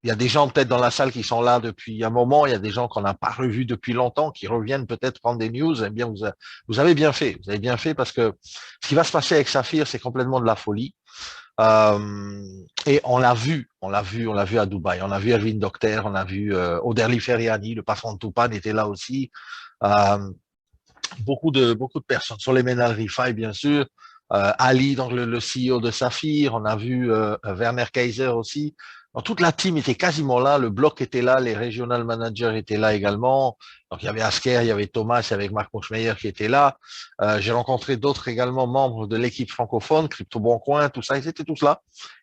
il y a des gens peut-être dans la salle qui sont là depuis un moment, il y a des gens qu'on n'a pas revus depuis longtemps, qui reviennent peut-être prendre des news. Eh bien, vous avez bien fait. Vous avez bien fait parce que ce qui va se passer avec Saphir, c'est complètement de la folie. Et on l'a vu à Dubaï. On a vu Erwin Docter, on a vu Oderli Feriani, le patron de Tupan était là aussi. Euh, beaucoup de personnes. Sur les Rifai, bien sûr. Ali, donc le CEO de Saphir. On a vu Werner Kaiser aussi. Donc, toute la team était quasiment là. Le bloc était là. Les regional managers étaient là également. Donc, il y avait Asker, il y avait Thomas, il y avait Marc Moschmeyer qui était là. J'ai rencontré d'autres également membres de l'équipe francophone, Crypto Bon Coin, tout ça. Ils étaient tous là.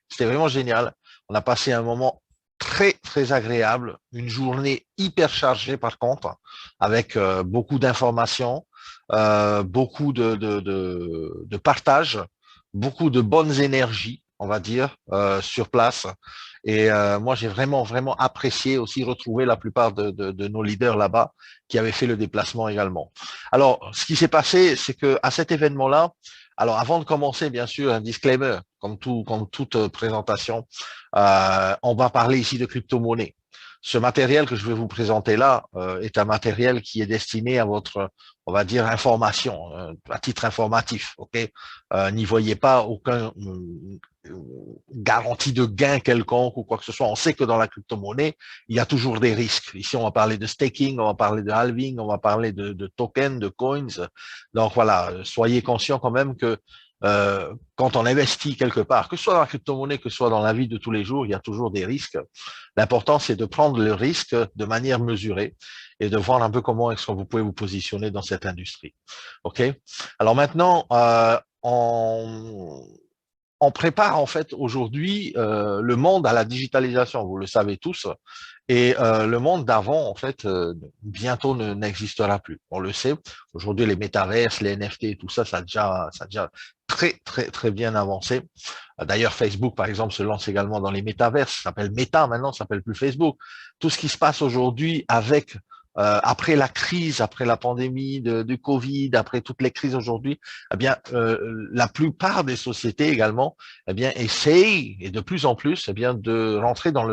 C'était vraiment génial. On a passé un moment très, très agréable. Une journée hyper chargée, par contre, avec beaucoup d'informations, beaucoup de partage, beaucoup de bonnes énergies, on va dire, sur place. Et moi, j'ai vraiment, vraiment apprécié aussi retrouver la plupart de nos leaders là-bas qui avaient fait le déplacement également. Alors, ce qui s'est passé, c'est que à cet événement-là, alors avant de commencer, bien sûr, un disclaimer, comme toute présentation, on va parler ici de crypto-monnaie. Ce matériel que je vais vous présenter là est un matériel qui est destiné à votre, on va dire, information, à titre informatif. Ok, n'y voyez pas aucun garantie de gain quelconque ou quoi que ce soit. On sait que dans la crypto-monnaie, il y a toujours des risques. Ici, on va parler de staking, on va parler de halving, on va parler de tokens, de coins. Donc voilà, soyez conscients quand même que quand on investit quelque part, que ce soit dans la crypto-monnaie, que ce soit dans la vie de tous les jours, il y a toujours des risques. L'important, c'est de prendre le risque de manière mesurée et de voir un peu comment est-ce que vous pouvez vous positionner dans cette industrie. OK? Alors maintenant, on prépare en fait aujourd'hui le monde à la digitalisation, vous le savez tous, et le monde d'avant en fait bientôt n'existera plus. On le sait. Aujourd'hui, les métaverses, les NFT, tout ça, ça a déjà très très très bien avancé. D'ailleurs, Facebook par exemple se lance également dans les métaverses. Ça s'appelle Meta maintenant, ça s'appelle plus Facebook. Tout ce qui se passe aujourd'hui avec après la crise, après la pandémie du Covid, après toutes les crises aujourd'hui, eh bien, la plupart des sociétés également, eh bien, essayent et de plus en plus, eh bien, de rentrer dans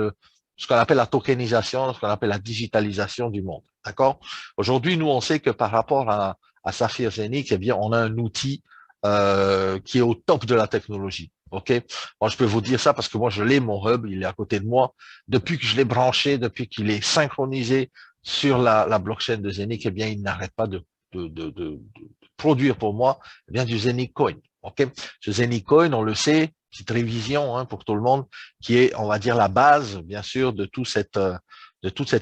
ce qu'on appelle la tokenisation, ce qu'on appelle la digitalisation du monde. D'accord? Aujourd'hui, nous, on sait que par rapport à Saphir Zenith, eh bien, on a un outil qui est au top de la technologie. OK? Moi, je peux vous dire ça parce que moi, je l'ai, mon hub, il est à côté de moi. Depuis que je l'ai branché, depuis qu'il est synchronisé sur la blockchain de Zenith, eh bien, il n'arrête pas de produire pour moi eh bien, du Zenith Coin. OK? Ce Zenith Coin, on le sait, petite révision pour tout le monde, qui est, on va dire, la base, bien sûr, de tout cet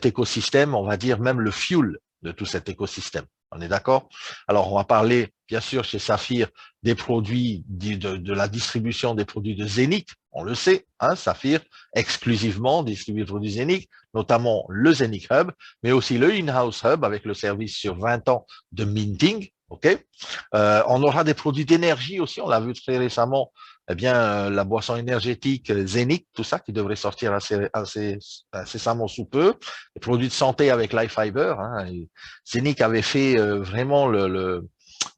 écosystème, on va dire même le fuel de tout cet écosystème. On est d'accord? Alors, on va parler, bien sûr, chez Saphir, des produits de la distribution des produits de Zenith. On le sait, Saphir, exclusivement distribue des produits Zenith, notamment le Zenith Hub, mais aussi le in-house Hub avec le service sur 20 ans de minting. OK? On aura des produits d'énergie aussi. On l'a vu très récemment, eh bien, la boisson énergétique Zenith, tout ça qui devrait sortir assez incessamment sous peu. Les produits de santé avec LifeFiber. Zenith avait fait vraiment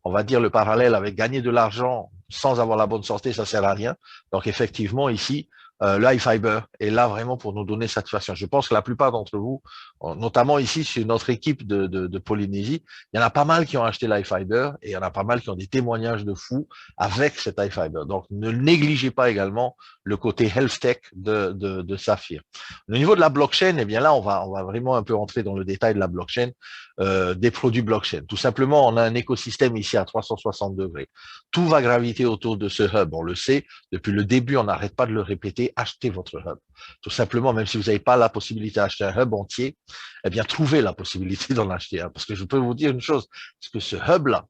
on va dire le parallèle avec gagner de l'argent sans avoir la bonne santé, ça sert à rien. Donc effectivement ici, l'iFiber est là vraiment pour nous donner satisfaction. Je pense que la plupart d'entre vous, notamment ici sur notre équipe de Polynésie, il y en a pas mal qui ont acheté l'iFiber et il y en a pas mal qui ont des témoignages de fous avec cet iFiber. Donc ne négligez pas également le côté health tech de Saphir. Au niveau de la blockchain, eh bien là, on va vraiment un peu entrer dans le détail de la blockchain, des produits blockchain. Tout simplement, on a un écosystème ici à 360 degrés. Tout va graviter autour de ce hub, on le sait. Depuis le début, on n'arrête pas de le répéter, achetez votre hub. Tout simplement, même si vous n'avez pas la possibilité d'acheter un hub entier, eh bien, trouvez la possibilité d'en acheter un. Parce que je peux vous dire une chose, c'est que ce hub-là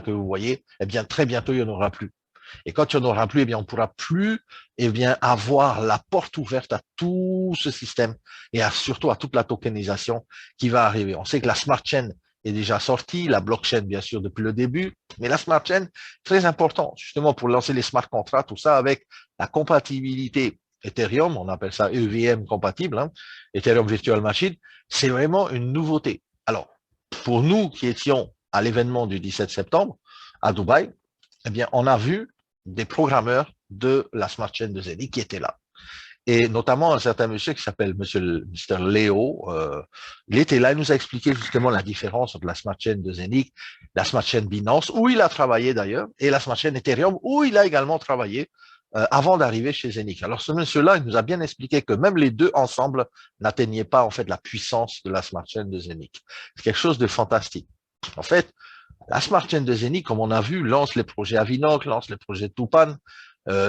que vous voyez, eh bien, très bientôt, il n'y en aura plus. Et quand il n'y en aura plus, eh bien, on ne pourra plus eh bien, avoir la porte ouverte à tout ce système et surtout à toute la tokenisation qui va arriver. On sait que la smart chain est déjà sortie, la blockchain, bien sûr, depuis le début, mais la smart chain, très important, justement, pour lancer les smart contracts, tout ça avec la compatibilité Ethereum, on appelle ça EVM compatible, Ethereum Virtual Machine, c'est vraiment une nouveauté. Alors, pour nous qui étions à l'événement du 17 septembre à Dubaï, eh bien, on a vu des programmeurs de la Smart Chain de Zenith qui étaient là. et notamment un certain monsieur qui s'appelle Mr. Léo. Il était là, il nous a expliqué justement la différence entre la Smart Chain de Zenic, la Smart Chain Binance, où il a travaillé d'ailleurs, et la Smart Chain Ethereum, où il a également travaillé avant d'arriver chez Zenic. Alors ce monsieur-là, il nous a bien expliqué que même les deux ensemble n'atteignaient pas en fait la puissance de la Smart Chain de Zenic. C'est quelque chose de fantastique. En fait, la Smart Chain de Zenic, comme on a vu, lance les projets Avinoc, lance les projets Tupan,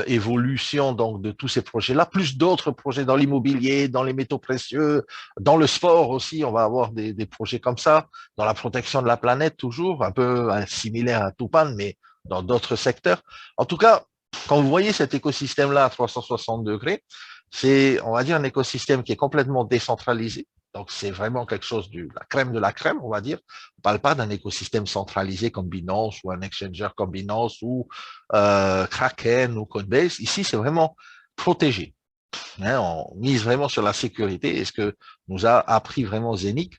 évolution donc de tous ces projets-là, plus d'autres projets dans l'immobilier, dans les métaux précieux, dans le sport aussi, on va avoir des projets comme ça, dans la protection de la planète toujours, un peu similaire à Tupan, mais dans d'autres secteurs. En tout cas, quand vous voyez cet écosystème-là à 360 degrés, c'est, on va dire, un écosystème qui est complètement décentralisé. Donc, c'est vraiment quelque chose de la crème, on va dire. On ne parle pas d'un écosystème centralisé comme Binance ou un exchanger comme Binance ou Kraken ou Coinbase. Ici, c'est vraiment protégé. Hein, on mise vraiment sur la sécurité et ce que nous a appris vraiment Zenic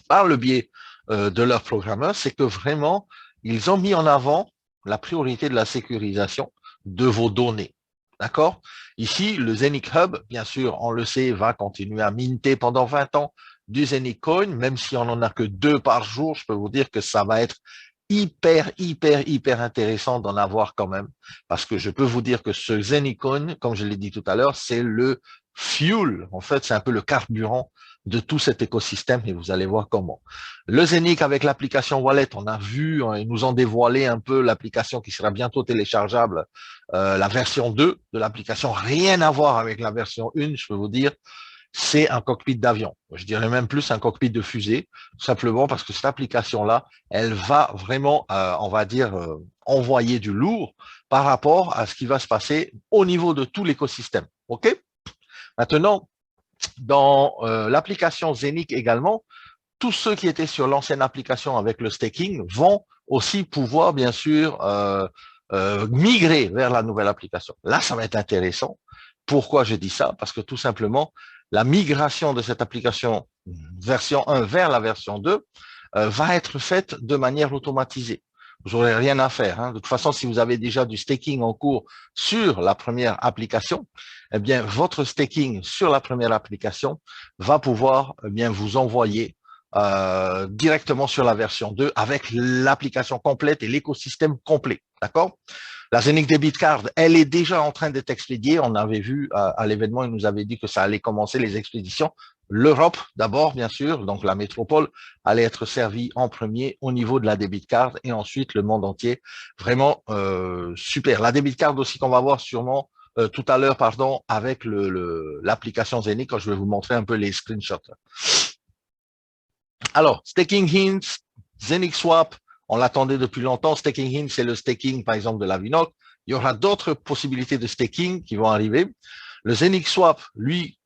par le biais de leurs programmeurs, c'est que vraiment, ils ont mis en avant la priorité de la sécurisation de vos données. D'accord? Ici, le Zenic Hub, bien sûr, on le sait, va continuer à minter pendant 20 ans du Zenic Coin, même si on n'en a que 2 par jour, je peux vous dire que ça va être hyper intéressant d'en avoir quand même, parce que je peux vous dire que ce Zenic Coin, comme je l'ai dit tout à l'heure, c'est le fuel, en fait, c'est un peu le carburant de tout cet écosystème et vous allez voir comment. Le Zenic avec l'application Wallet, on a vu, ils nous ont dévoilé un peu l'application qui sera bientôt téléchargeable, la version 2 de l'application, rien à voir avec la version 1, je peux vous dire, c'est un cockpit d'avion. Je dirais même plus un cockpit de fusée, simplement parce que cette application-là, elle va vraiment, on va dire, envoyer du lourd par rapport à ce qui va se passer au niveau de tout l'écosystème. OK? Maintenant, dans l'application Zenic également, tous ceux qui étaient sur l'ancienne application avec le staking vont aussi pouvoir, bien sûr, migrer vers la nouvelle application. Là, ça va être intéressant. Pourquoi je dis ça? Parce que tout simplement, la migration de cette application version 1 vers la version 2 va être faite de manière automatisée. Vous n'aurez rien à faire. Hein. De toute façon, si vous avez déjà du staking en cours sur la première application, eh bien, votre staking sur la première application va pouvoir bien vous envoyer directement sur la version 2 avec l'application complète et l'écosystème complet. D'accord? La Zenic Debit Card, elle est déjà en train d'être expédiée. On avait vu à l'événement, il nous avait dit que ça allait commencer les expéditions. L'Europe, d'abord, bien sûr, donc la métropole, allait être servie en premier au niveau de la debit card et ensuite le monde entier. Vraiment super. La debit card aussi qu'on va voir sûrement tout à l'heure, pardon, avec l'application Zenic, quand je vais vous montrer un peu les screenshots. Alors, Staking Hints, Zenic Swap, on l'attendait depuis longtemps. Staking Hints, c'est le staking, par exemple, de la Vinoc. Il y aura d'autres possibilités de staking qui vont arriver. Le Zenic Swap, lui,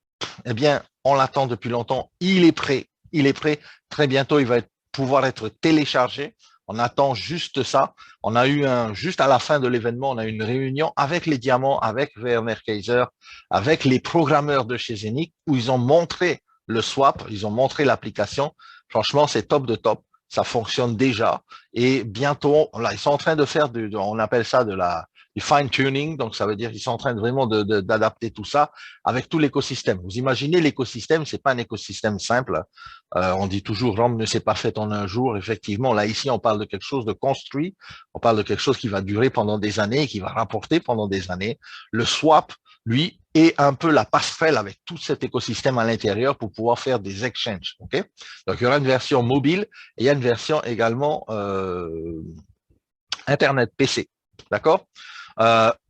eh bien, on l'attend depuis longtemps. Il est prêt. Il est prêt. Très bientôt, il va pouvoir être téléchargé. On attend juste ça. On a eu juste à la fin de l'événement, on a eu une réunion avec les diamants, avec Werner Kaiser, avec les programmeurs de chez Zenic, où ils ont montré le swap, ils ont montré l'application. Franchement, c'est top de top. Ça fonctionne déjà. Et bientôt, là, ils sont en train de faire on appelle ça du fine tuning. Donc, ça veut dire qu'ils sont en train de vraiment d'adapter tout ça avec tout l'écosystème. Vous imaginez l'écosystème, c'est pas un écosystème simple. On dit toujours, Rome ne s'est pas fait en un jour. Effectivement, là, ici, on parle de quelque chose de construit. On parle de quelque chose qui va durer pendant des années et qui va rapporter pendant des années. Le swap, lui, est un peu la passerelle avec tout cet écosystème à l'intérieur pour pouvoir faire des exchanges. Okay? Donc, il y aura une version mobile et il y a une version également Internet PC. D'accord?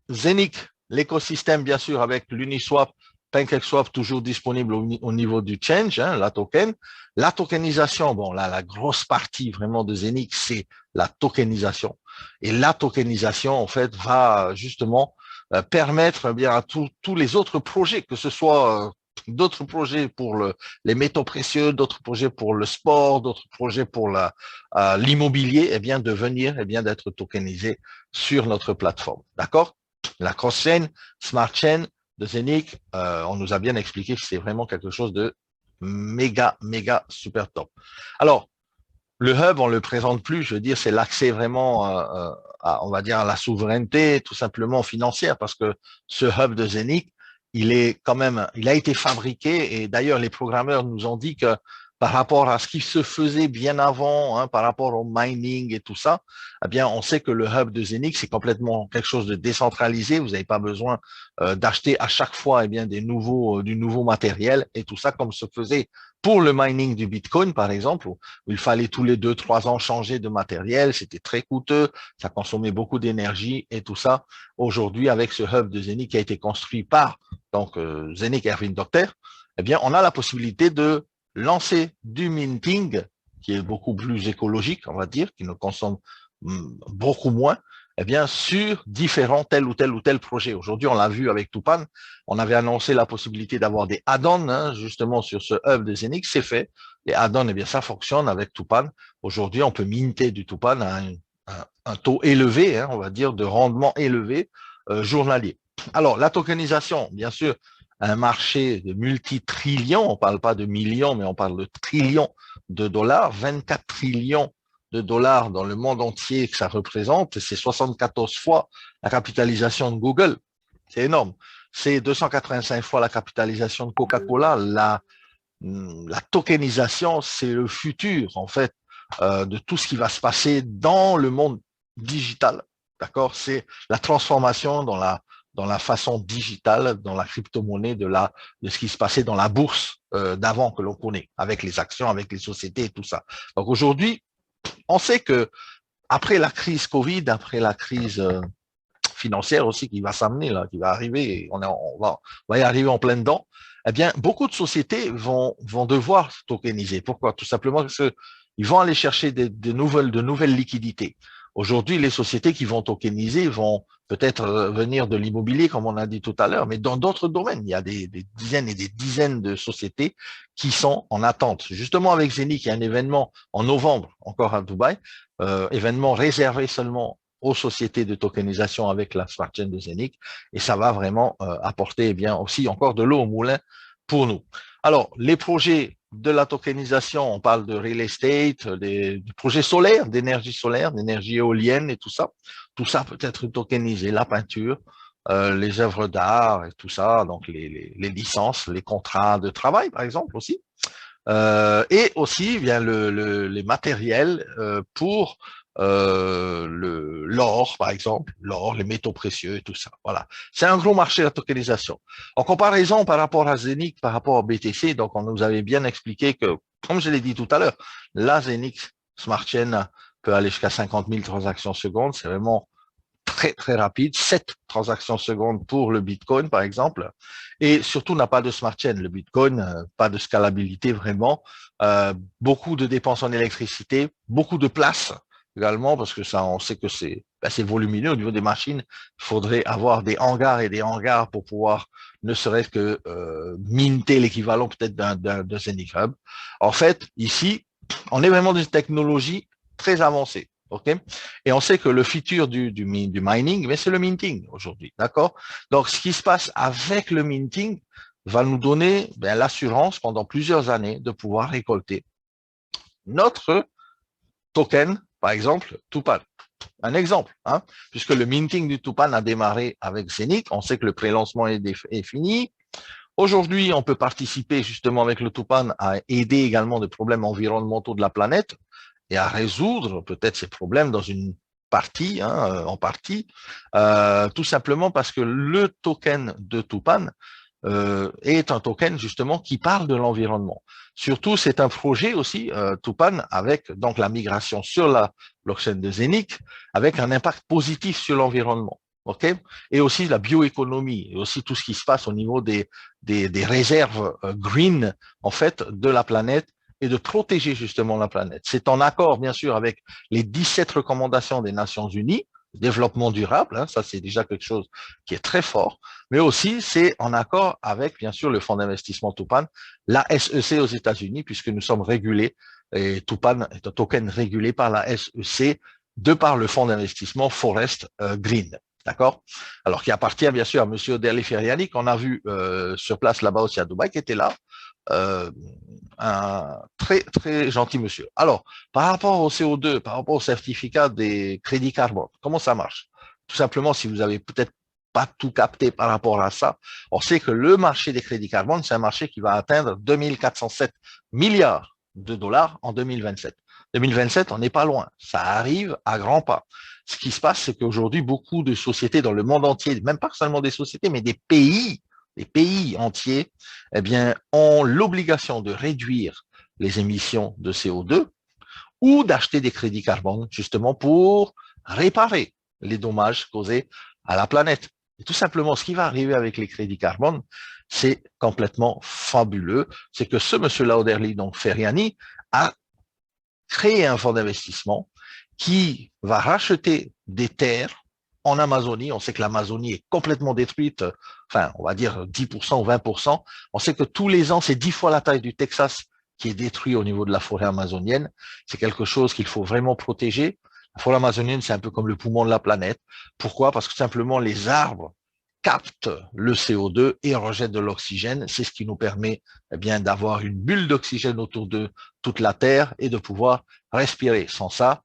Zenic, l'écosystème, bien sûr, avec l'Uniswap, PancakeSwap, toujours disponible au niveau du change, hein, la token. La tokenisation, bon, là, la grosse partie vraiment de Zenic, c'est la tokenisation. Et la tokenisation, en fait, va justement permettre bien à tous les autres projets, que ce soit d'autres projets pour les métaux précieux, d'autres projets pour le sport, d'autres projets pour l'immobilier, eh bien de venir, eh bien d'être tokenisés sur notre plateforme. D'accord? La cross-chain, smart chain de Zenic, on nous a bien expliqué que c'est vraiment quelque chose de méga super top. Alors, le hub, on le présente plus, je veux dire, c'est l'accès vraiment, on va dire, à la souveraineté, tout simplement financière, parce que ce hub de Zenic, il est quand même, il a été fabriqué et d'ailleurs les programmeurs nous ont dit que par rapport à ce qui se faisait bien avant, hein, par rapport au mining et tout ça, eh bien, on sait que le hub de Zenix, c'est complètement quelque chose de décentralisé. Vous n'avez pas besoin d'acheter à chaque fois, eh bien, du nouveau matériel et tout ça, comme se faisait pour le mining du Bitcoin, par exemple, où il fallait tous les 2, 3 ans changer de matériel. C'était très coûteux, ça consommait beaucoup d'énergie et tout ça. Aujourd'hui, avec ce hub de Zenix qui a été construit par donc Zenix Erwin Docter, eh bien, on a la possibilité de lancer du minting, qui est beaucoup plus écologique, on va dire, qui ne consomme beaucoup moins, eh bien, sur différents tel ou tel projet. Aujourd'hui, on l'a vu avec Tupan, on avait annoncé la possibilité d'avoir des add-ons, hein, justement, sur ce hub de Zenix, c'est fait. Les add-ons, eh bien, ça fonctionne avec Tupan. Aujourd'hui, on peut minter du Tupan à un taux élevé, hein, on va dire, de rendement élevé journalier. Alors, la tokenisation, bien sûr, un marché de multi-trillions, on ne parle pas de millions, mais on parle de trillions de dollars, 24 trillions de dollars dans le monde entier que ça représente, c'est 74 fois la capitalisation de Google, c'est énorme. C'est 285 fois la capitalisation de Coca-Cola. La tokenisation, c'est le futur, en fait, de tout ce qui va se passer dans le monde digital. D'accord? C'est la transformation dans la façon digitale, dans la crypto-monnaie de ce qui se passait dans la bourse d'avant que l'on connaît, avec les actions, avec les sociétés et tout ça. Donc aujourd'hui, on sait que après la crise Covid, après la crise financière aussi qui va s'amener, là, qui va arriver, on va y arriver en plein dedans, eh bien, beaucoup de sociétés vont devoir tokeniser. Pourquoi? Tout simplement parce qu'ils vont aller chercher de nouvelles liquidités. Aujourd'hui, les sociétés qui vont tokeniser vont peut-être venir de l'immobilier, comme on a dit tout à l'heure, mais dans d'autres domaines. Il y a des dizaines et des dizaines de sociétés qui sont en attente. Justement, avec Zenith, il y a un événement en novembre, encore à Dubaï, événement réservé seulement aux sociétés de tokenisation avec la smart chain de Zenith, et ça va vraiment apporter eh bien aussi encore de l'eau au moulin pour nous. Alors, les projets de la tokenisation, on parle de real estate, du projet solaire, d'énergie éolienne et tout ça. Tout ça peut être tokenisé, la peinture, les œuvres d'art et tout ça, donc les licences, les contrats de travail, par exemple, aussi. Et aussi bien les matériels pour l'or, par exemple, l'or, les métaux précieux et tout ça. Voilà. C'est un gros marché la tokenisation. En comparaison par rapport à Zenith, par rapport à BTC, donc on nous avait bien expliqué que, comme je l'ai dit tout à l'heure, la Zenith Smart Chain peut aller jusqu'à 50 000 transactions secondes. C'est vraiment très rapide, 7 transactions secondes pour le Bitcoin, par exemple, et surtout n'a pas de smart chain. Le Bitcoin, pas de scalabilité vraiment, beaucoup de dépenses en électricité, beaucoup de place également, parce que ça, on sait que c'est volumineux au niveau des machines. Il faudrait avoir des hangars et des hangars pour pouvoir ne serait-ce que minter l'équivalent peut-être d'un Zenith Hub. En fait, ici, on est vraiment dans une technologie très avancée. OK? Et on sait que le futur du mining, mais c'est le minting aujourd'hui, d'accord? Donc, ce qui se passe avec le minting va nous donner l'assurance pendant plusieurs années de pouvoir récolter notre token, par exemple, Tupan. Un exemple, hein, puisque le minting du Tupan a démarré avec Zenith, on sait que le pré-lancement est fini. Aujourd'hui, on peut participer justement avec le Tupan à aider également des problèmes environnementaux de la planète et à résoudre peut-être ces problèmes dans une partie, hein, en partie, tout simplement parce que le token de Tupan est un token justement qui parle de l'environnement. Surtout, c'est un projet aussi, Tupan, avec donc la migration sur la blockchain de Zenith, avec un impact positif sur l'environnement. OK? Et aussi la bioéconomie, et aussi tout ce qui se passe au niveau des réserves green, en fait, de la planète et de protéger justement la planète. C'est en accord, bien sûr, avec les 17 recommandations des Nations Unies, développement durable, hein, ça c'est déjà quelque chose qui est très fort, mais aussi c'est en accord avec, bien sûr, le fonds d'investissement Tupan, la SEC aux États-Unis, puisque nous sommes régulés, et Tupan est un token régulé par la SEC, de par le fonds d'investissement Forest Green. D'accord? Alors, qui appartient bien sûr à M. Deli Feriani, qu'on a vu sur place là-bas aussi à Dubaï, qui était là. Un très gentil monsieur. Alors, par rapport au CO2, par rapport au certificat des crédits carbone, comment ça marche? Tout simplement, si vous avez peut-être pas tout capté par rapport à ça. On sait que le marché des crédits carbone, c'est un marché qui va atteindre 2407 milliards de dollars en 2027. 2027, on n'est pas loin. Ça arrive à grands pas. Ce qui se passe, c'est qu'aujourd'hui, beaucoup de sociétés dans le monde entier, même pas seulement des sociétés, mais des pays entiers, eh bien, ont l'obligation de réduire les émissions de CO2 ou d'acheter des crédits carbone, justement, pour réparer les dommages causés à la planète. Et tout simplement, ce qui va arriver avec les crédits carbone, c'est complètement fabuleux. C'est que ce monsieur Lauderly, donc Ferriani, a créé un fonds d'investissement qui va racheter des terres en Amazonie. On sait que l'Amazonie est complètement détruite, enfin, on va dire 10% ou 20%. On sait que tous les ans, c'est 10 fois la taille du Texas qui est détruit au niveau de la forêt amazonienne. C'est quelque chose qu'il faut vraiment protéger. La forêt amazonienne, c'est un peu comme le poumon de la planète. Pourquoi? Parce que simplement les arbres captent le CO2 et rejettent de l'oxygène. C'est ce qui nous permet eh bien d'avoir une bulle d'oxygène autour de toute la Terre et de pouvoir respirer. Sans ça,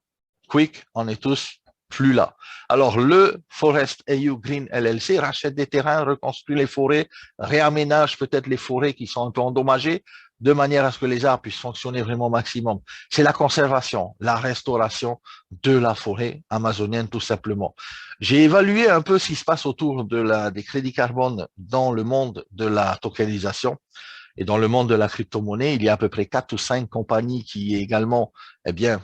quick, on est tous plus là. Alors, le Forest AU Green LLC rachète des terrains, reconstruit les forêts, réaménage peut-être les forêts qui sont un peu endommagées, de manière à ce que les arbres puissent fonctionner vraiment au maximum. C'est la conservation, la restauration de la forêt amazonienne, tout simplement. J'ai évalué un peu ce qui se passe autour des crédits carbone dans le monde de la tokenisation. Et dans le monde de la crypto-monnaie, il y a à peu près 4 ou 5 compagnies qui également, eh bien,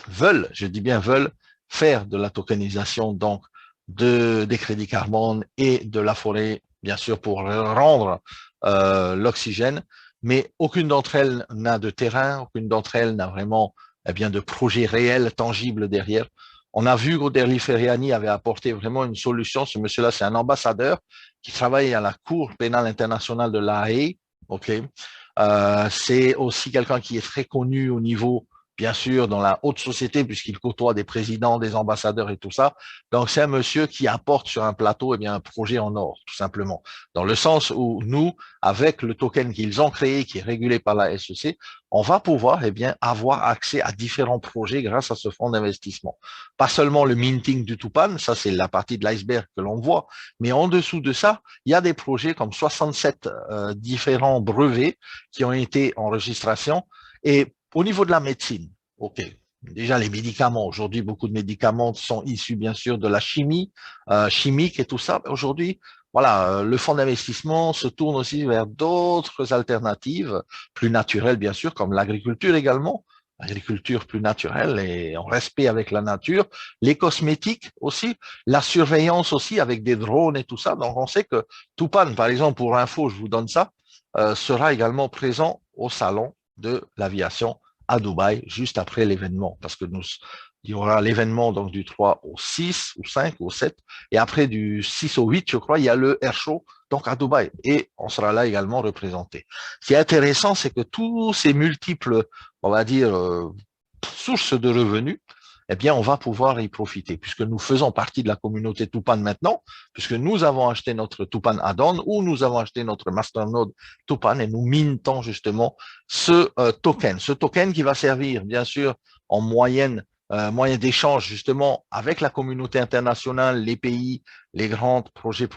veulent, je dis bien veulent, faire de la tokenisation, donc des crédits carbone et de la forêt, bien sûr, pour rendre l'oxygène. Mais aucune d'entre elles n'a de terrain, aucune d'entre elles n'a vraiment eh bien, de projet réel, tangible derrière. On a vu qu'Oderli Ferriani avait apporté vraiment une solution. Ce monsieur-là, c'est un ambassadeur qui travaille à la Cour pénale internationale de La Haye. Okay. C'est aussi quelqu'un qui est très connu au niveau, bien sûr, dans la haute société, puisqu'il côtoie des présidents, des ambassadeurs et tout ça. Donc, c'est un monsieur qui apporte sur un plateau eh bien, un projet en or, tout simplement. Dans le sens où nous, avec le token qu'ils ont créé, qui est régulé par la SEC, on va pouvoir eh bien, avoir accès à différents projets grâce à ce fonds d'investissement. Pas seulement le minting du Tupan, ça c'est la partie de l'iceberg que l'on voit, mais en dessous de ça, il y a des projets comme 67 différents brevets qui ont été en registration. Et au niveau de la médecine, ok, déjà les médicaments, aujourd'hui beaucoup de médicaments sont issus bien sûr de la chimie, chimique et tout ça. Aujourd'hui, voilà, le fonds d'investissement se tourne aussi vers d'autres alternatives, plus naturelles bien sûr, comme l'agriculture également, l'agriculture plus naturelle et en respect avec la nature, les cosmétiques aussi, la surveillance aussi avec des drones et tout ça. Donc on sait que Tupan, par exemple, pour info, je vous donne ça, sera également présent au salon de l'aviation à Dubaï juste après l'événement, parce que il y aura l'événement donc du 3 au 6 ou 5 ou 7, et après du 6 au 8, je crois, il y a le Air Show donc à Dubaï, et on sera là également représenté. Ce qui est intéressant, c'est que tous ces multiples, on va dire, sources de revenus, eh bien, on va pouvoir y profiter, puisque nous faisons partie de la communauté Tupan maintenant, puisque nous avons acheté notre Tupan add-on ou nous avons acheté notre masternode Tupan et nous mintons justement ce token qui va servir, bien sûr, en moyen d'échange justement avec la communauté internationale, les pays, les grands projets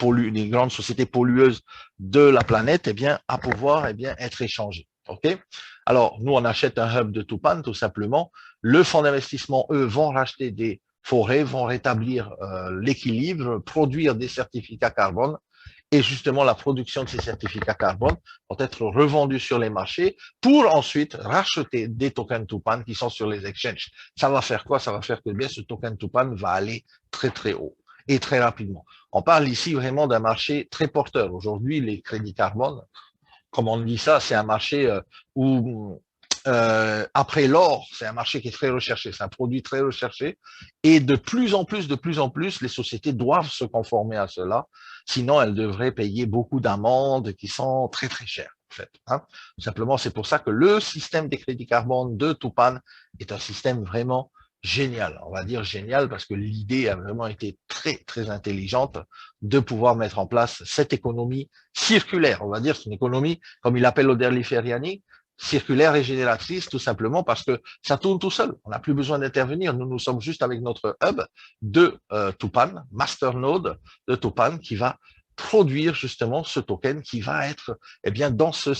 les grandes sociétés pollueuses de la planète, eh bien, à pouvoir, eh bien, être échangés. OK? Alors, nous, on achète un hub de Tupan, tout simplement. Le fonds d'investissement, eux, vont racheter des forêts, vont rétablir l'équilibre, produire des certificats carbone. Et justement, la production de ces certificats carbone vont être revendus sur les marchés pour ensuite racheter des tokens Tupan qui sont sur les exchanges. Ça va faire quoi? Ça va faire que bien ce token Tupan va aller très, très haut et très rapidement. On parle ici vraiment d'un marché très porteur. Aujourd'hui, les crédits carbone, comme on dit ça, c'est un marché où, après l'or, c'est un marché qui est très recherché, c'est un produit très recherché, et de plus en plus, les sociétés doivent se conformer à cela, sinon elles devraient payer beaucoup d'amendes qui sont très très chères. En fait, hein. Tout simplement, c'est pour ça que le système des crédits carbone de Tupan est un système vraiment génial. On va dire génial parce que l'idée a vraiment été très très intelligente de pouvoir mettre en place cette économie circulaire. On va dire c'est une économie, comme il appelle Oderli Ferriani, circulaire et génératrice, tout simplement parce que ça tourne tout seul. On n'a plus besoin d'intervenir. Nous sommes juste avec notre hub de Tupan, masternode de Tupan, qui va produire justement ce token qui va être dans ce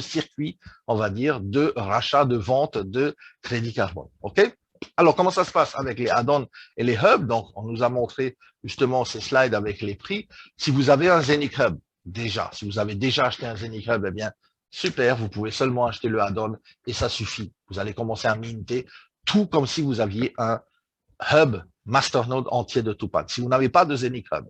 circuit, on va dire, de rachat, de vente de crédit carbone. OK? Alors, comment ça se passe avec les add-ons et les hubs? Donc, on nous a montré justement ces slides avec les prix. Si vous avez un Zenic Hub, si vous avez déjà acheté un Zenic Hub, super, vous pouvez seulement acheter le add-on et ça suffit. Vous allez commencer à minter tout comme si vous aviez un hub masternode entier de Tupan. Si vous n'avez pas de Zenic Hub,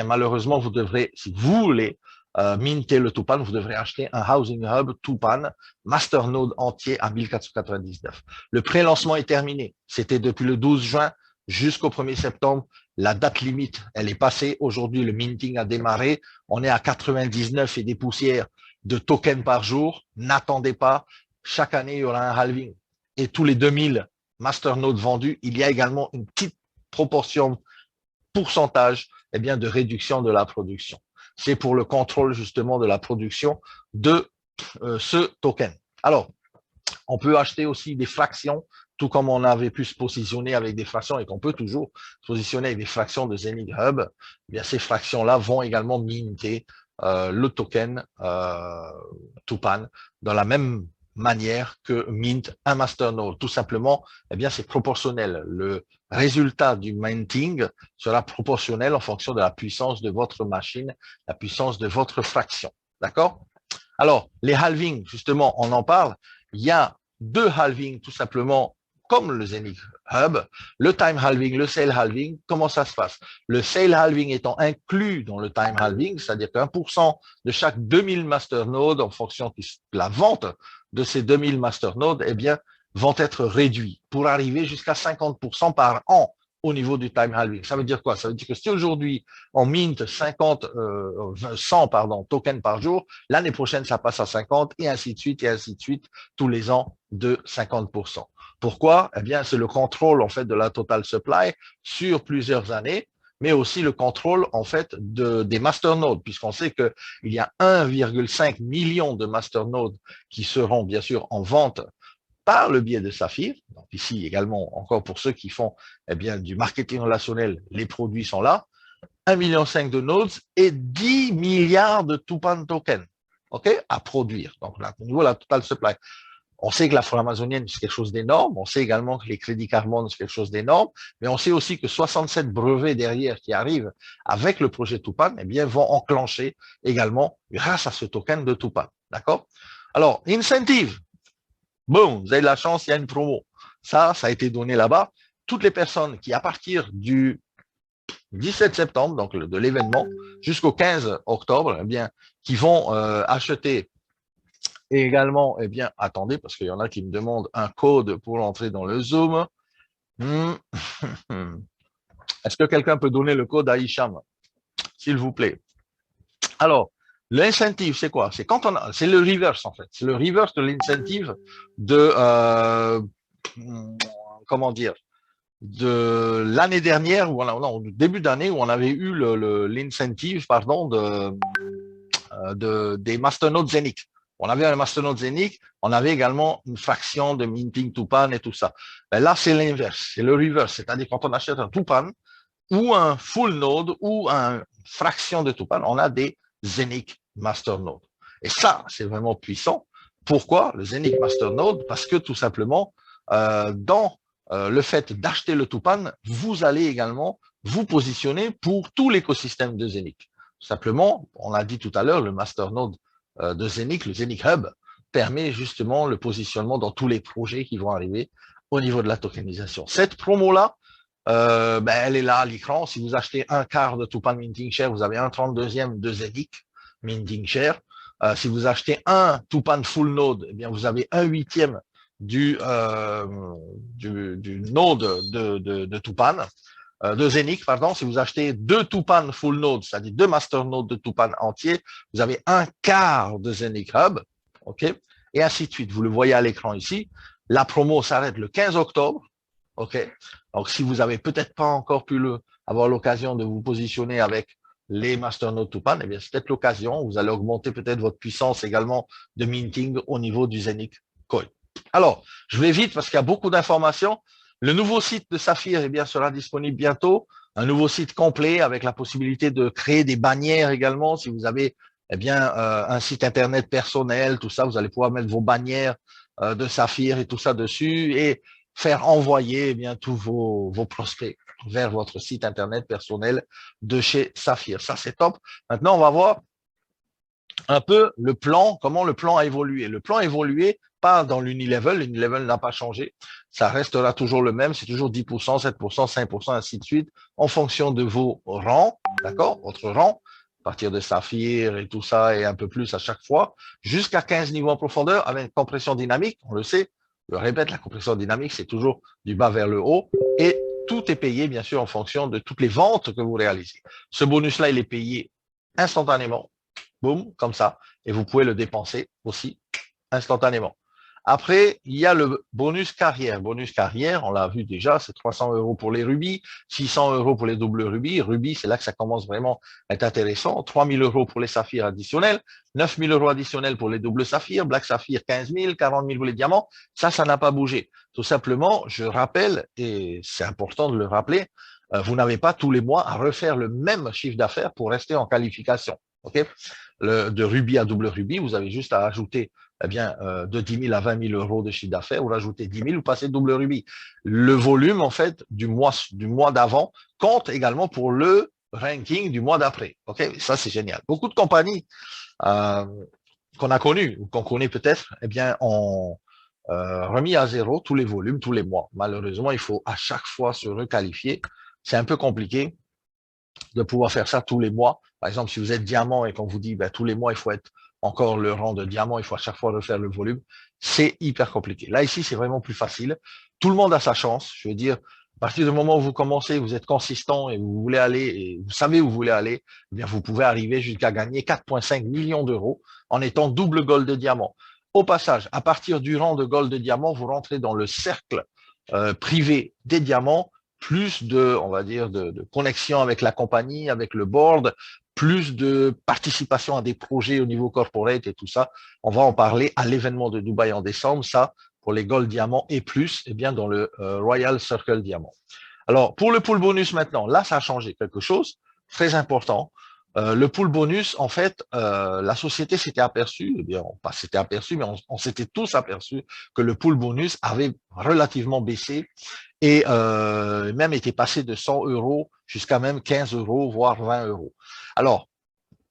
malheureusement, vous devrez, si vous voulez minter le Tupan, vous devrez acheter un Housing Hub Tupan masternode entier à 1499. Le pré-lancement est terminé. C'était depuis le 12 juin jusqu'au 1er septembre. La date limite, elle est passée. Aujourd'hui, le minting a démarré. On est à 99 et des poussières de tokens par jour. N'attendez pas. Chaque année, il y aura un halving. Et tous les 2000 masternodes vendus, il y a également une petite proportion, pourcentage, de réduction de la production. C'est pour le contrôle justement de la production de ce token. Alors, on peut acheter aussi des fractions, tout comme on avait pu se positionner avec des fractions et qu'on peut toujours se positionner avec des fractions de Zenic Hub. Ces fractions-là vont également minter le token Tupan dans la même manière que mint un masternode. Tout simplement, c'est proportionnel. Le résultat du minting sera proportionnel en fonction de la puissance de votre machine, la puissance de votre fraction. D'accord? Alors, les halvings, justement, on en parle. Il y a 2 halvings, tout simplement, comme le Zenic Hub, le time halving, le sale halving. Comment ça se passe? Le sale halving étant inclus dans le time halving, c'est-à-dire qu'1% de chaque 2000 masternodes, en fonction de la vente de ces 2000 masternodes, vont être réduits pour arriver jusqu'à 50% par an au niveau du time halving. Ça veut dire quoi? Ça veut dire que si aujourd'hui on mint 100 tokens par jour, l'année prochaine ça passe à 50 et ainsi de suite tous les ans de 50%. Pourquoi? C'est le contrôle en fait de la total supply sur plusieurs années, mais aussi le contrôle en fait des masternodes, puisqu'on sait qu'il y a 1,5 million de masternodes qui seront bien sûr en vente par le biais de Saphir. Donc ici également, encore pour ceux qui font du marketing relationnel, les produits sont là. 1,5 million de nodes et 10 milliards de Tupan tokens, à produire. Donc là, au niveau de la total supply, on sait que la forêt amazonienne, c'est quelque chose d'énorme. On sait également que les crédits carbone, c'est quelque chose d'énorme. Mais on sait aussi que 67 brevets derrière qui arrivent avec le projet Tupan, vont enclencher également grâce à ce token de Tupan. D'accord? Alors, incentive. Boom, vous avez de la chance, il y a une promo. Ça a été donné là-bas. Toutes les personnes qui, à partir du 17 septembre, donc de l'événement, jusqu'au 15 octobre, qui vont acheter et également, attendez, parce qu'il y en a qui me demandent un code pour entrer dans le Zoom. Est-ce que quelqu'un peut donner le code à Hicham, s'il vous plaît? Alors, l'incentive, c'est quoi? C'est c'est le reverse en fait. C'est le reverse de l'incentive de comment dire, de l'année dernière ou au début d'année où on avait eu l'incentive des masternodes Zenic. On avait un masternode Zenic, on avait également une fraction de minting Tupan et tout ça. Là, c'est l'inverse, c'est le reverse, c'est-à-dire quand on achète un Tupan ou un full node ou une fraction de Tupan, on a des Zenic masternode. Et ça, c'est vraiment puissant. Pourquoi le Zenic masternode? Parce que tout simplement, dans le fait d'acheter le Tupan, vous allez également vous positionner pour tout l'écosystème de Zenic. Simplement, on a dit tout à l'heure, le masternode de Zenic, le Zenic Hub, permet justement le positionnement dans tous les projets qui vont arriver au niveau de la tokenisation. Cette promo-là, elle est là à l'écran. Si vous achetez un quart de Tupan Minting Share, vous avez un 32e de Zenic Minting Share. Si vous achetez un Tupan Full Node, vous avez un 8e du node de Tupan, de Zenic, pardon. Si vous achetez 2 Tupan Full Node, c'est-à-dire 2 master nodes de Tupan entiers, vous avez un quart de Zenic Hub, et ainsi de suite. Vous le voyez à l'écran ici. La promo s'arrête le 15 octobre, Donc, si vous n'avez peut-être pas encore pu avoir l'occasion de vous positionner avec les masternodes Tupan, eh bien, c'est peut-être l'occasion. Vous allez augmenter peut-être votre puissance également de minting au niveau du Zenic Coin. Alors, je vais vite parce qu'il y a beaucoup d'informations. Le nouveau site de Saphir, eh bien, sera disponible bientôt. Un nouveau site complet avec la possibilité de créer des bannières également. Si vous avez, eh bien, un site internet personnel, tout ça, vous allez pouvoir mettre vos bannières de Saphir et tout ça dessus et faire envoyer, eh bien, tous vos prospects vers votre site internet personnel de chez Saphir. Ça, c'est top. Maintenant, on va voir un peu le plan, comment le plan a évolué. Le plan a évolué pas dans l'Unilevel, l'Unilevel n'a pas changé, ça restera toujours le même, c'est toujours 10%, 7%, 5%, ainsi de suite, en fonction de vos rangs, d'accord, votre rang, à partir de Saphir et tout ça, et un peu plus à chaque fois, jusqu'à 15 niveaux en profondeur, avec une compression dynamique, on le sait, je le répète, la compression dynamique, c'est toujours du bas vers le haut, et tout est payé, bien sûr, en fonction de toutes les ventes que vous réalisez. Ce bonus-là, il est payé instantanément, boum, comme ça, et vous pouvez le dépenser aussi instantanément. Après, il y a le bonus carrière. Bonus carrière, on l'a vu déjà, c'est 300 € pour les rubis, 600 € pour les doubles rubis. Rubis, c'est là que ça commence vraiment à être intéressant. 3000 € pour les saphirs additionnels, 9000 € additionnels pour les doubles saphirs, black saphir 15 000, 40 000 pour les diamants. Ça n'a pas bougé. Tout simplement, je rappelle, et c'est important de le rappeler, vous n'avez pas tous les mois à refaire le même chiffre d'affaires pour rester en qualification. Okay, de rubis à double rubis, vous avez juste à ajouter eh bien, de 10 000 à 20 000 € de chiffre d'affaires, ou rajoutez 10 000, ou passez double rubis. Le volume, en fait, du mois d'avant compte également pour le ranking du mois d'après. Okay, ça, c'est génial. Beaucoup de compagnies qu'on a connues, ou qu'on connaît peut-être, eh bien, ont remis à zéro tous les volumes, tous les mois. Malheureusement, il faut à chaque fois se requalifier. C'est un peu compliqué de pouvoir faire ça tous les mois. Par exemple, si vous êtes diamant et qu'on vous dit ben, tous les mois, il faut être encore le rang de diamant, il faut à chaque fois refaire le volume, c'est hyper compliqué. Là, ici, c'est vraiment plus facile. Tout le monde a sa chance. Je veux dire, à partir du moment où vous commencez, vous êtes consistant et vous voulez aller, et vous savez où vous voulez aller, eh bien, vous pouvez arriver jusqu'à gagner 4,5 millions d'euros en étant double gold de diamant. Au passage, à partir du rang de gold de diamant, vous rentrez dans le cercle privé des diamants, plus de, on va dire, de connexion avec la compagnie, avec le board, plus de participation à des projets au niveau corporate et tout ça. On va en parler à l'événement de Dubaï en décembre, ça, pour les Gold Diamants et plus, eh bien, dans le Royal Circle Diamant. Alors, pour le pool bonus maintenant, là, ça a changé quelque chose, très important. Le pool bonus, en fait, la société s'était aperçue, eh bien, pas s'était aperçu, mais on s'était tous aperçus que le pool bonus avait relativement baissé et même était passé de 100 € jusqu'à même 15 €, voire 20 €. Alors,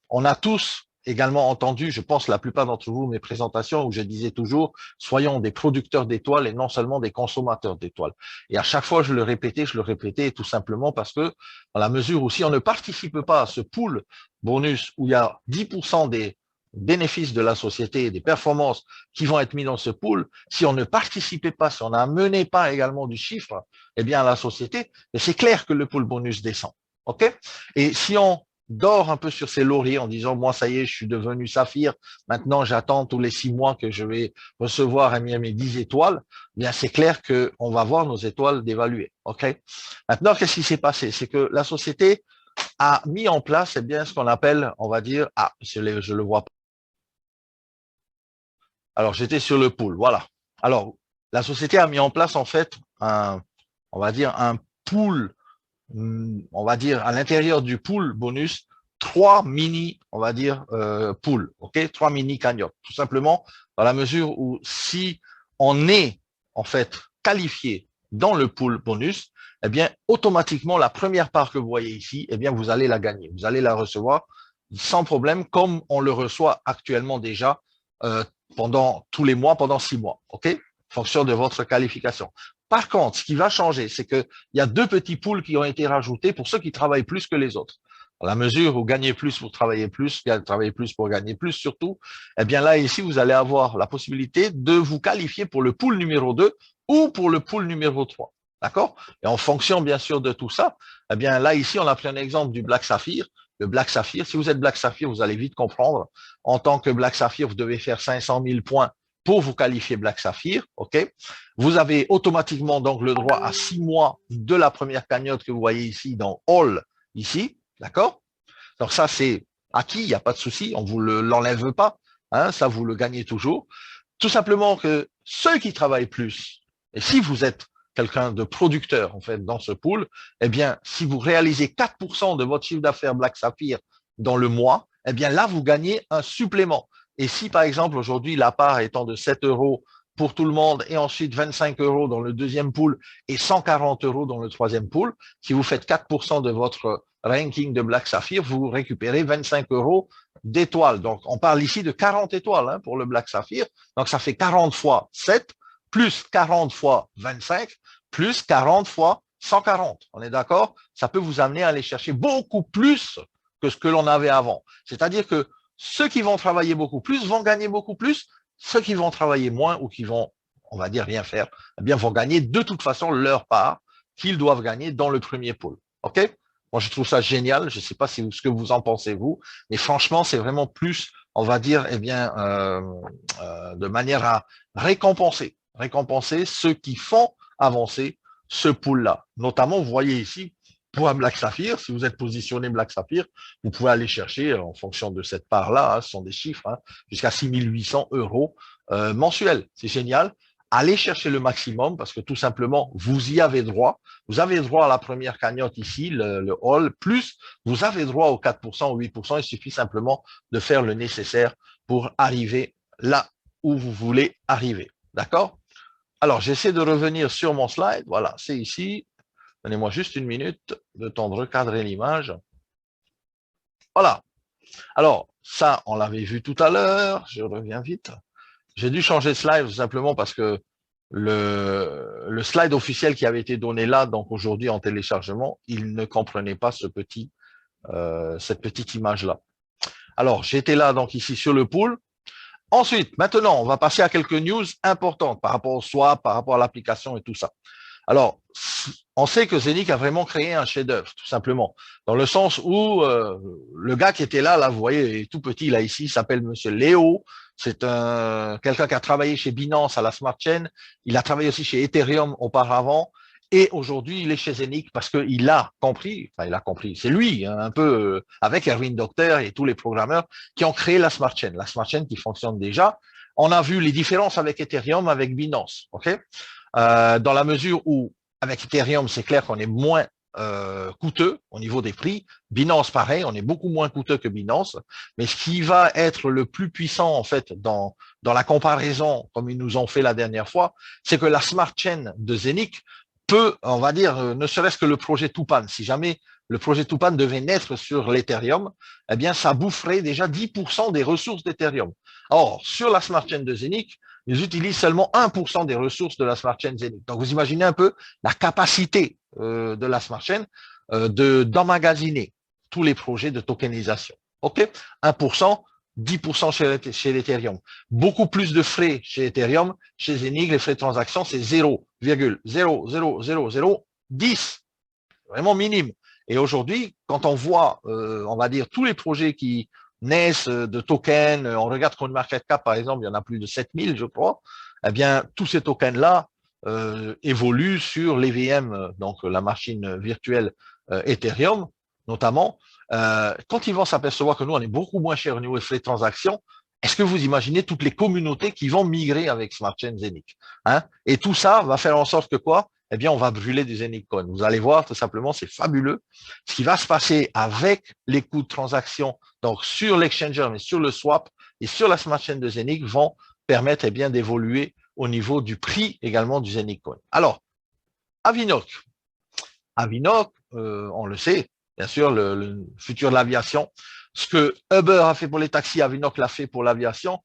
on a tous également entendu, je pense la plupart d'entre vous, mes présentations où je disais toujours, soyons des producteurs d'étoiles et non seulement des consommateurs d'étoiles. Et à chaque fois, je le répétais tout simplement parce que dans la mesure où si on ne participe pas à ce pool bonus où il y a 10% des bénéfices de la société et des performances qui vont être mis dans ce pool, si on ne participait pas, si on n'amenait pas également du chiffre, eh bien, à la société, c'est clair que le pool bonus descend. OK? Et si on dort un peu sur ses lauriers en disant, moi, ça y est, je suis devenu saphir, maintenant, j'attends tous les 6 mois que je vais recevoir mes 10 étoiles, eh bien, c'est clair qu'on va voir nos étoiles dévaluer. OK? Maintenant, qu'est-ce qui s'est passé? C'est que la société a mis en place, eh bien, ce qu'on appelle, on va dire, je le vois pas. Alors, j'étais sur le pool, voilà. Alors, la société a mis en place, en fait, on va dire, un pool, on va dire, à l'intérieur du pool bonus, 3 mini, on va dire, pools, ok? 3 mini cagnottes. Tout simplement, dans la mesure où si on est, en fait, qualifié dans le pool bonus, eh bien, automatiquement, la première part que vous voyez ici, eh bien, vous allez la gagner. Vous allez la recevoir sans problème, comme on le reçoit actuellement déjà pendant tous les mois, pendant 6 mois, ok? En fonction de votre qualification. Par contre, ce qui va changer, c'est qu'il y a 2 petits pools qui ont été rajoutés pour ceux qui travaillent plus que les autres. À la mesure où gagner plus pour travailler plus pour gagner plus surtout, eh bien là, ici, vous allez avoir la possibilité de vous qualifier pour le pool numéro 2 ou pour le pool numéro 3. D'accord? Et en fonction, bien sûr, de tout ça, eh bien là, ici, on a pris un exemple du Black Saphir. Le Black Saphir, si vous êtes Black Saphir, vous allez vite comprendre. En tant que Black Saphir, vous devez faire 500 000 points pour vous qualifier Black Saphir, ok? Vous avez automatiquement donc le droit à 6 mois de la première cagnotte que vous voyez ici dans All, ici, d'accord? Donc ça, c'est acquis, il n'y a pas de souci, on vous l'enlève pas, hein, ça vous le gagnez toujours. Tout simplement que ceux qui travaillent plus, et si vous êtes quelqu'un de producteur en fait dans ce pool, eh bien, si vous réalisez 4% de votre chiffre d'affaires Black Sapphire dans le mois, eh bien là, vous gagnez un supplément. Et si par exemple aujourd'hui la part étant de 7 euros pour tout le monde et ensuite 25 euros dans le deuxième pool et 140 euros dans le troisième pool, si vous faites 4% de votre ranking de Black Sapphire, vous récupérez 25 euros d'étoiles. Donc, on parle ici de 40 étoiles hein, pour le Black Sapphire. Donc, ça fait 40 fois 7, plus 40 fois 25, plus 40 fois 140. On est d'accord? Ça peut vous amener à aller chercher beaucoup plus que ce que l'on avait avant. C'est-à-dire que ceux qui vont travailler beaucoup plus vont gagner beaucoup plus. Ceux qui vont travailler moins ou qui vont, on va dire, rien faire, eh bien, vont gagner de toute façon leur part qu'ils doivent gagner dans le premier pôle. OK? Moi, je trouve ça génial. Je ne sais pas si, ce que vous en pensez, vous, mais franchement, c'est vraiment plus, on va dire, eh bien, de manière à récompenser ceux qui font avancer ce pool-là. Notamment, vous voyez ici, pour un Black Sapphire, si vous êtes positionné Black Sapphire, vous pouvez aller chercher, en fonction de cette part-là, hein, ce sont des chiffres, hein, jusqu'à 6 800 euros mensuels. C'est génial. Allez chercher le maximum parce que tout simplement, vous y avez droit. Vous avez droit à la première cagnotte ici, le all, plus vous avez droit aux 4% ou 8%. Il suffit simplement de faire le nécessaire pour arriver là où vous voulez arriver. D'accord? Alors, j'essaie de revenir sur mon slide. Voilà, c'est ici. Donnez-moi juste une minute, le temps de recadrer l'image. Voilà. Alors, ça, on l'avait vu tout à l'heure. Je reviens vite. J'ai dû changer de slide tout simplement parce que le slide officiel qui avait été donné là, donc aujourd'hui en téléchargement, il ne comprenait pas cette petite image-là. Alors, j'étais là donc ici sur le pool. Ensuite, maintenant, on va passer à quelques news importantes par rapport au swap, par rapport à l'application et tout ça. Alors, on sait que Zenic a vraiment créé un chef-d'œuvre, tout simplement, dans le sens où le gars qui était là, vous voyez, il est tout petit là ici, il s'appelle Monsieur Léo. C'est quelqu'un qui a travaillé chez Binance à la Smart Chain. Il a travaillé aussi chez Ethereum auparavant. Et aujourd'hui, il est chez Zenic parce qu'il a compris, enfin il a compris, c'est lui, hein, un peu avec Erwin Docter et tous les programmeurs qui ont créé la Smart Chain qui fonctionne déjà. On a vu les différences avec Ethereum, avec Binance, ok? Dans la mesure où, avec Ethereum, c'est clair qu'on est moins coûteux au niveau des prix. Binance, pareil, on est beaucoup moins coûteux que Binance. Mais ce qui va être le plus puissant, en fait, dans la comparaison, comme ils nous ont fait la dernière fois, c'est que la Smart Chain de Zenic peut, on va dire, ne serait-ce que le projet Tupan. Si jamais le projet Tupan devait naître sur l'Ethereum, eh bien, ça boufferait déjà 10% des ressources d'Ethereum. Or, sur la Smart Chain de Zenic, ils utilisent seulement 1% des ressources de la Smart Chain Zenic. Donc, vous imaginez un peu la capacité de la Smart Chain d'emmagasiner tous les projets de tokenisation. OK? 1%, 10% chez l'Ethereum. Beaucoup plus de frais chez Ethereum. Chez Zenic, les frais de transaction, c'est 0,00010. Vraiment minime. Et aujourd'hui, quand on voit, on va dire, tous les projets qui naissent de tokens, on regarde CoinMarketCap, par exemple, il y en a plus de 7000, je crois, eh bien, tous ces tokens-là évoluent sur l'EVM, donc la machine virtuelle Ethereum, notamment. Quand ils vont s'apercevoir que nous, on est beaucoup moins cher au niveau des frais de transaction, est-ce que vous imaginez toutes les communautés qui vont migrer avec Smart Chain Zenic, hein? Et tout ça va faire en sorte que quoi? Eh bien, on va brûler des Zenic Coin. Vous allez voir, tout simplement, c'est fabuleux. Ce qui va se passer avec les coûts de transaction, donc sur l'exchanger, mais sur le swap et sur la Smart Chain de Zenic, vont permettre eh bien d'évoluer au niveau du prix également du Zenic Coin. Alors, Avinoc. Avinoc, on le sait, bien sûr, le futur de l'aviation. Ce que Uber a fait pour les taxis, Avinoc l'a fait pour l'aviation.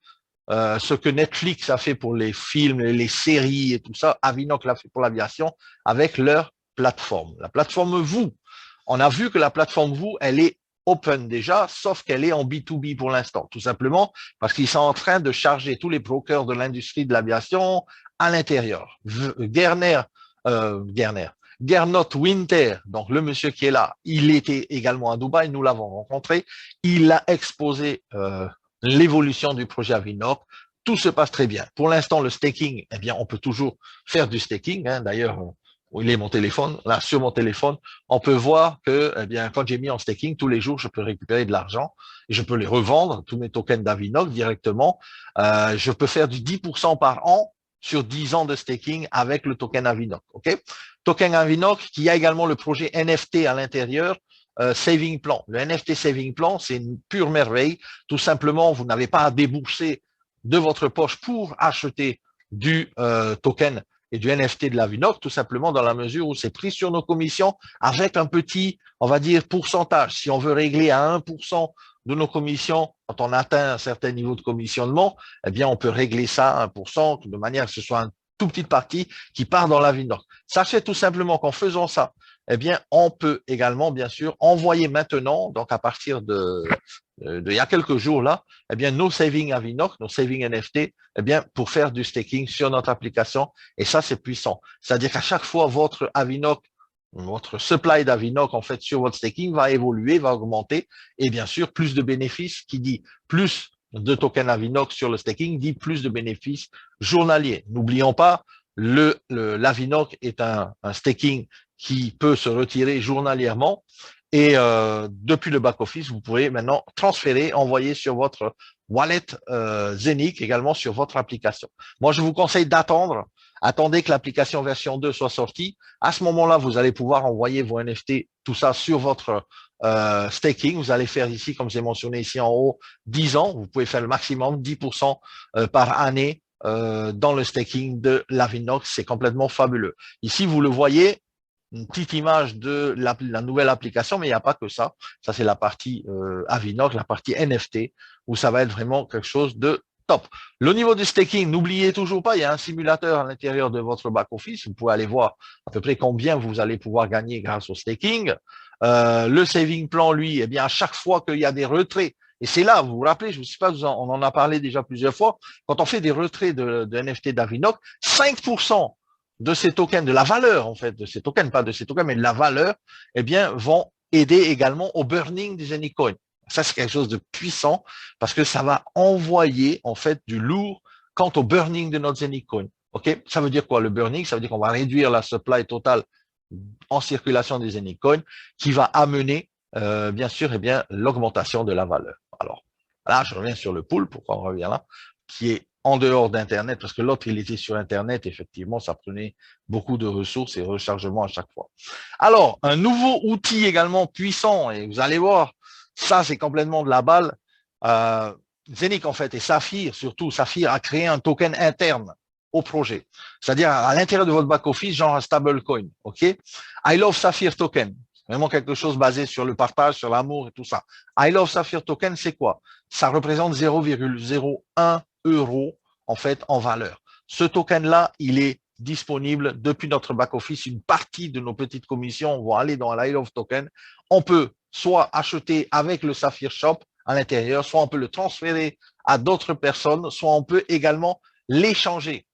Ce que Netflix a fait pour les films, les séries et tout ça, Avinoc l'a fait pour l'aviation avec leur plateforme. La plateforme Vous. On a vu que la plateforme Vous, elle est open déjà, sauf qu'elle est en B2B pour l'instant, tout simplement parce qu'ils sont en train de charger tous les brokers de l'industrie de l'aviation à l'intérieur. Gernot Winter, donc le monsieur qui est là, il était également à Dubaï, nous l'avons rencontré, il a exposé l'évolution du projet Avinoc. Tout se passe très bien. Pour l'instant, le staking, eh bien, on peut toujours faire du staking. Hein. D'ailleurs, où il est mon téléphone, là, sur mon téléphone, on peut voir que, eh bien, quand j'ai mis en staking, tous les jours, je peux récupérer de l'argent et je peux les revendre, tous mes tokens d'Avinoc directement. Je peux faire du 10% par an sur 10 ans de staking avec le token Avinoc. OK? Token Avinoc qui a également le projet NFT à l'intérieur, Saving Plan. Le NFT Saving Plan, c'est une pure merveille. Tout simplement, vous n'avez pas à débourser de votre poche pour acheter du token et du NFT de la Vinoc, tout simplement dans la mesure où c'est pris sur nos commissions avec un petit, on va dire, pourcentage. Si on veut régler à 1% de nos commissions, quand on atteint un certain niveau de commissionnement, eh bien, on peut régler ça à 1% de manière que ce soit une toute petite partie qui part dans la Vinoc. Sachez tout simplement qu'en faisant ça, eh bien, on peut également, bien sûr, envoyer maintenant, donc à partir il y a quelques jours là, eh bien, nos savings Avinoc, nos savings NFT, eh bien, pour faire du staking sur notre application. Et ça, c'est puissant. C'est-à-dire qu'à chaque fois, votre Avinoc, votre supply d'Avinoc, en fait, sur votre staking va évoluer, va augmenter. Et bien sûr, plus de bénéfices, qui dit plus de tokens Avinoc sur le staking, dit plus de bénéfices journaliers. N'oublions pas, l'Avinoc est un staking qui peut se retirer journalièrement. Et depuis le back-office, vous pouvez maintenant transférer, envoyer sur votre wallet Zenic, également sur votre application. Moi, je vous conseille d'attendre. Attendez que l'application version 2 soit sortie. À ce moment-là, vous allez pouvoir envoyer vos NFT, tout ça sur votre staking. Vous allez faire ici, comme j'ai mentionné ici en haut, 10 ans. Vous pouvez faire le maximum 10% par année dans le staking de l'Avinox. C'est complètement fabuleux. Ici, vous le voyez, une petite image de la nouvelle application, mais il n'y a pas que ça. Ça, c'est la partie Avinoc, la partie NFT, où ça va être vraiment quelque chose de top. Le niveau du staking, n'oubliez toujours pas, il y a un simulateur à l'intérieur de votre back-office. Vous pouvez aller voir à peu près combien vous allez pouvoir gagner grâce au staking. Le saving plan, lui, eh bien, à chaque fois qu'il y a des retraits, et c'est là, vous vous rappelez, je ne sais pas, on en a parlé déjà plusieurs fois, quand on fait des retraits de NFT d'Avinoc, 5% de ces tokens, de la valeur en fait, de ces tokens, pas de ces tokens, mais de la valeur, eh bien, vont aider également au burning des Anycoin. Ça, c'est quelque chose de puissant parce que ça va envoyer en fait du lourd quant au burning de notre Anycoin. OK? Ça veut dire quoi le burning? Ça veut dire qu'on va réduire la supply totale en circulation des Anycoin qui va amener, bien sûr, eh bien, l'augmentation de la valeur. Alors, là, je reviens sur le pool, pourquoi on revient là, qui est en dehors d'Internet, parce que l'autre, il était sur Internet, effectivement, ça prenait beaucoup de ressources et rechargement à chaque fois. Alors, un nouveau outil également puissant, et vous allez voir, ça, c'est complètement de la balle. Zenic, en fait, et Saphir, surtout, Saphir a créé un token interne au projet. C'est-à-dire à l'intérieur de votre back-office, genre un stablecoin. OK? I love Saphir token. Vraiment quelque chose basé sur le partage, sur l'amour et tout ça. I love Saphir token, c'est quoi? Ça représente 0,01 euros en fait en valeur. Ce token-là, il est disponible depuis notre back-office. Une partie de nos petites commissions vont aller dans l'I Love Token. On peut soit acheter avec le Saphir Shop à l'intérieur, soit on peut le transférer à d'autres personnes, soit on peut également l'échanger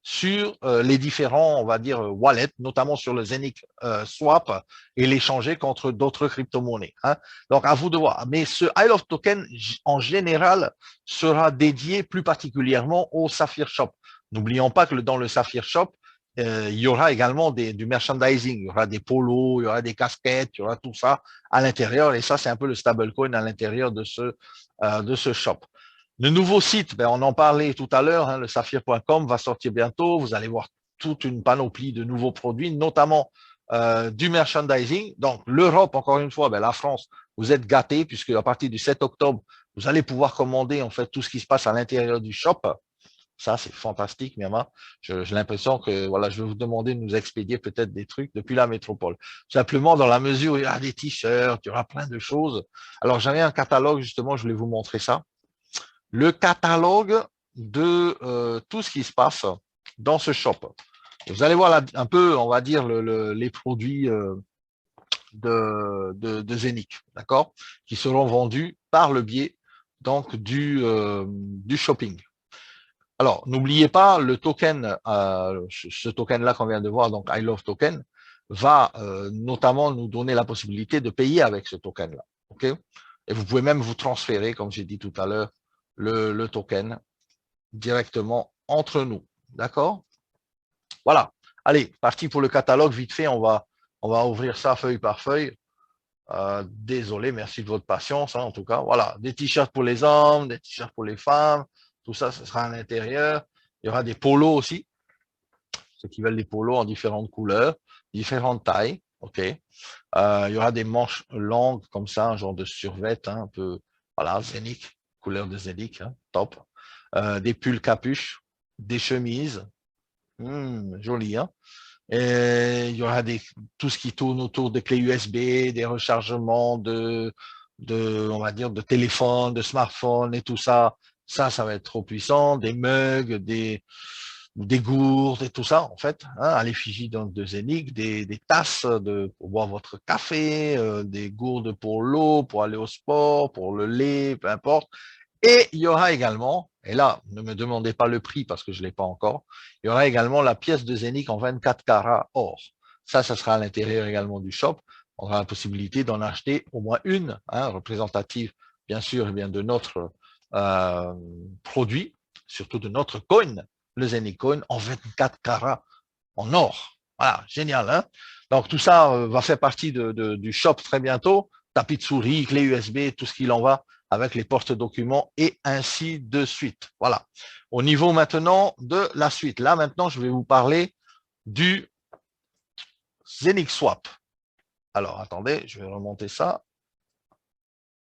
sur les différents, on va dire, wallets, notamment sur le Zenic Swap, et l'échanger contre d'autres crypto-monnaies. Hein. Donc, à vous de voir. Mais ce I Love Token, en général, sera dédié plus particulièrement au Saphir Shop. N'oublions pas que dans le Saphir Shop, il y aura également du merchandising, il y aura des polos, il y aura des casquettes, il y aura tout ça à l'intérieur. Et ça, c'est un peu le stablecoin à l'intérieur de ce shop. Le nouveau site, ben, on en parlait tout à l'heure, hein, le saphir.com va sortir bientôt. Vous allez voir toute une panoplie de nouveaux produits, notamment du merchandising. Donc, l'Europe, encore une fois, ben, la France, vous êtes gâtés puisque à partir du 7 octobre, vous allez pouvoir commander en fait tout ce qui se passe à l'intérieur du shop. Ça, c'est fantastique, Myanmar. J'ai l'impression que voilà, je vais vous demander de nous expédier peut-être des trucs depuis la métropole. Simplement, dans la mesure où il y a des t-shirts, il y aura plein de choses. Alors, j'avais un catalogue, justement, je voulais vous montrer ça. Le catalogue de tout ce qui se passe dans ce shop. Vous allez voir là, un peu, on va dire, les produits de Zenic, d'accord, qui seront vendus par le biais donc du shopping. Alors, n'oubliez pas, le token, ce token-là qu'on vient de voir, donc I Love Token, va notamment nous donner la possibilité de payer avec ce token-là. OK? Et vous pouvez même vous transférer, comme j'ai dit tout à l'heure, le token directement entre nous. D'accord? Voilà. Allez, parti pour le catalogue, vite fait, on va ouvrir ça feuille par feuille. Désolé, merci de votre patience, hein, en tout cas. Voilà, des t-shirts pour les hommes, des t-shirts pour les femmes, tout ça, ce sera à l'intérieur. Il y aura des polos aussi, ceux qui veulent des polos en différentes couleurs, différentes tailles, ok. Il y aura des manches longues comme ça, un genre de survêt, hein, un peu, voilà, zénique, couleur de zénique, hein, top. Des pulls capuches, des chemises, joli, hein. Et il y aura tout ce qui tourne autour de clés USB, des rechargements on va dire, de téléphones, de smartphones et tout ça. Ça va être trop puissant. Des mugs, des gourdes et tout ça, en fait, hein, à l'effigie de Zénith, des tasses pour boire votre café, des gourdes pour l'eau, pour aller au sport, pour le lait, peu importe. Et il y aura également, et là, ne me demandez pas le prix parce que je ne l'ai pas encore, il y aura également la pièce de Zénith en 24 carats or. Ça sera à l'intérieur également du shop. On aura la possibilité d'en acheter au moins une, hein, représentative, bien sûr, et bien de notre produit, surtout de notre coin, le Zénith Coin, en 24 carats en or. Voilà, génial, hein? Donc, tout ça va faire partie du shop très bientôt. Tapis de souris, clé USB, tout ce qu'il en va avec les porte-documents et ainsi de suite. Voilà. Au niveau maintenant de la suite. Là, maintenant, je vais vous parler du Zénith Swap. Alors, attendez, je vais remonter ça.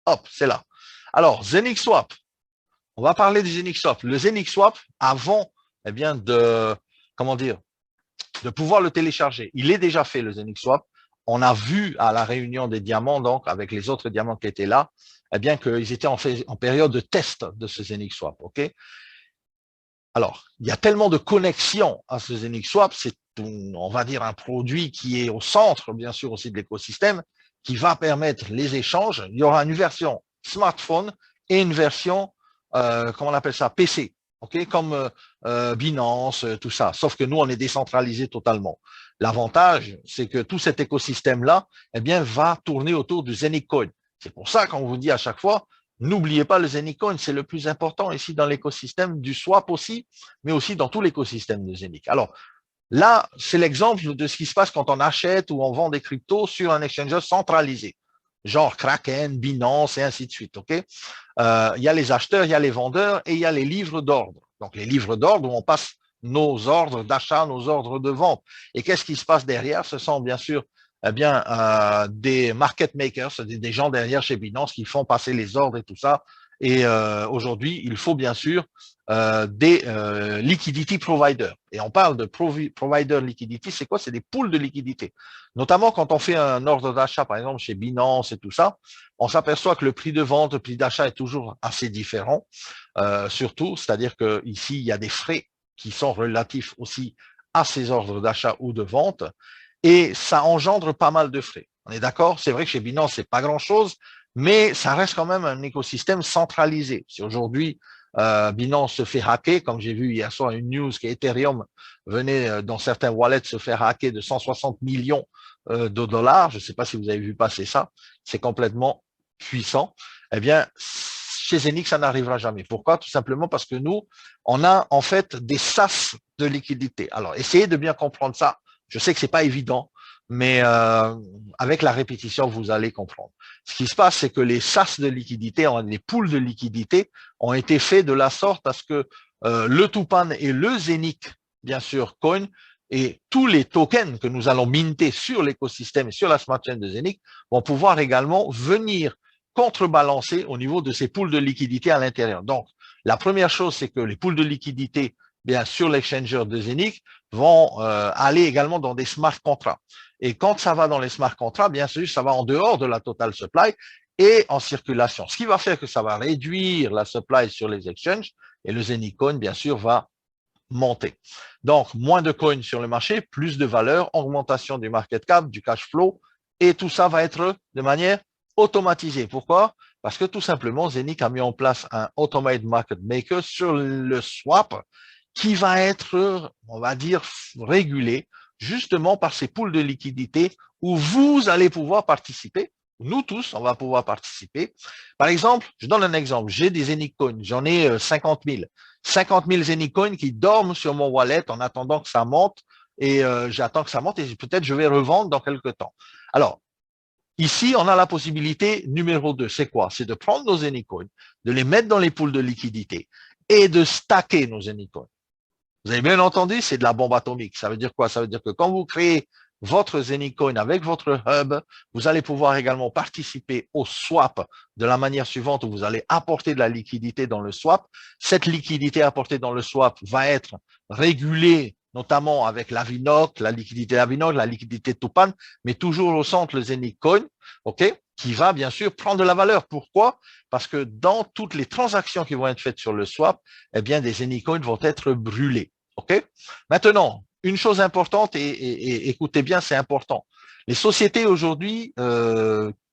Hop, c'est là. Alors, Zénith Swap. On va parler du Zénith Swap. Le Zénith Swap, avant, eh bien, comment dire, de pouvoir le télécharger. Il est déjà fait, le Zénith Swap. On a vu à la réunion des diamants, donc, avec les autres diamants qui étaient là, eh bien, qu'ils étaient en période de test de ce Zénith Swap, OK? Alors, il y a tellement de connexions à ce Zénith Swap, c'est, on va dire, un produit qui est au centre, bien sûr, aussi de l'écosystème, qui va permettre les échanges. Il y aura une version smartphone et une version, comment on appelle ça, PC, ok, comme Binance, tout ça. Sauf que nous, on est décentralisé totalement. L'avantage, c'est que tout cet écosystème-là, eh bien, va tourner autour du Zénith Coin. C'est pour ça qu'on vous dit à chaque fois, n'oubliez pas le Zénith Coin, c'est le plus important ici dans l'écosystème du swap aussi, mais aussi dans tout l'écosystème de Zénith. Alors, là, c'est l'exemple de ce qui se passe quand on achète ou on vend des cryptos sur un exchange centralisé, genre Kraken, Binance et ainsi de suite. Ok, il y a les acheteurs, il y a les vendeurs et il y a les livres d'ordre. Donc, les livres d'ordre où on passe nos ordres d'achat, nos ordres de vente. Et qu'est-ce qui se passe derrière? Ce sont bien sûr eh bien, des market makers, des gens derrière chez Binance qui font passer les ordres et tout ça. Et aujourd'hui, il faut bien sûr des liquidity providers. Et on parle de provider liquidity, c'est quoi? C'est des pools de liquidité. Notamment quand on fait un ordre d'achat, par exemple, chez Binance et tout ça, on s'aperçoit que le prix de vente, le prix d'achat est toujours assez différent, surtout, c'est-à-dire qu'ici, il y a des frais qui sont relatifs aussi à ces ordres d'achat ou de vente, et ça engendre pas mal de frais. On est d'accord? C'est vrai que chez Binance, c'est pas grand-chose, mais ça reste quand même un écosystème centralisé. Si aujourd'hui, Binance se fait hacker, comme j'ai vu hier soir une news qu'Ethereum venait dans certains wallets se faire hacker de 160 millions de dollars, je ne sais pas si vous avez vu passer ça, c'est complètement puissant. Eh bien, chez Zénith, ça n'arrivera jamais. Pourquoi? Tout simplement parce que nous, on a en fait des sas de liquidité. Alors, essayez de bien comprendre ça. Je sais que c'est pas évident, mais avec la répétition, vous allez comprendre. Ce qui se passe, c'est que les sas de liquidité, les pools de liquidité, ont été faits de la sorte à ce que le Tupan et le Zénith, bien sûr, Coin, et tous les tokens que nous allons minter sur l'écosystème et sur la smart chain de Zénith vont pouvoir également venir contrebalancer au niveau de ces pools de liquidité à l'intérieur. Donc, la première chose, c'est que les pools de liquidité, bien sur l'exchanger de Zénith, vont aller également dans des smart contracts. Et quand ça va dans les smart contracts, bien sûr, ça va en dehors de la total supply et en circulation. Ce qui va faire que ça va réduire la supply sur les exchanges et le Zénith Coin, bien sûr, va monter. Donc, moins de coins sur le marché, plus de valeur, augmentation du market cap, du cash flow, et tout ça va être de manière automatisée. Pourquoi? Parce que tout simplement, Zénith a mis en place un Automated Market Maker sur le swap qui va être, on va dire, régulé justement par ces pools de liquidité où vous allez pouvoir participer. Nous tous, on va pouvoir participer. Par exemple, je donne un exemple. J'ai des Zénith Coins, j'en ai 50 000. 50 000 Zénith Coins qui dorment sur mon wallet en attendant que ça monte et j'attends que ça monte et peut-être je vais revendre dans quelques temps. Alors, ici, on a la possibilité numéro 2. C'est quoi? C'est de prendre nos Anycoins, de les mettre dans les poules de liquidité et de stacker nos Anycoins. Vous avez bien entendu, c'est de la bombe atomique. Ça veut dire quoi? Ça veut dire que quand vous créez votre Zenicoin avec votre hub, vous allez pouvoir également participer au swap de la manière suivante où vous allez apporter de la liquidité dans le swap. Cette liquidité apportée dans le swap va être régulée notamment avec l'Avinoc, la liquidité Avinoc, la liquidité Tupan, mais toujours au centre le Zenicoin, ok, qui va bien sûr prendre de la valeur. Pourquoi? Parce que dans toutes les transactions qui vont être faites sur le swap, eh bien des Zenicoins vont être brûlés. Ok. Maintenant, une chose importante, et écoutez bien, c'est important. Les sociétés aujourd'hui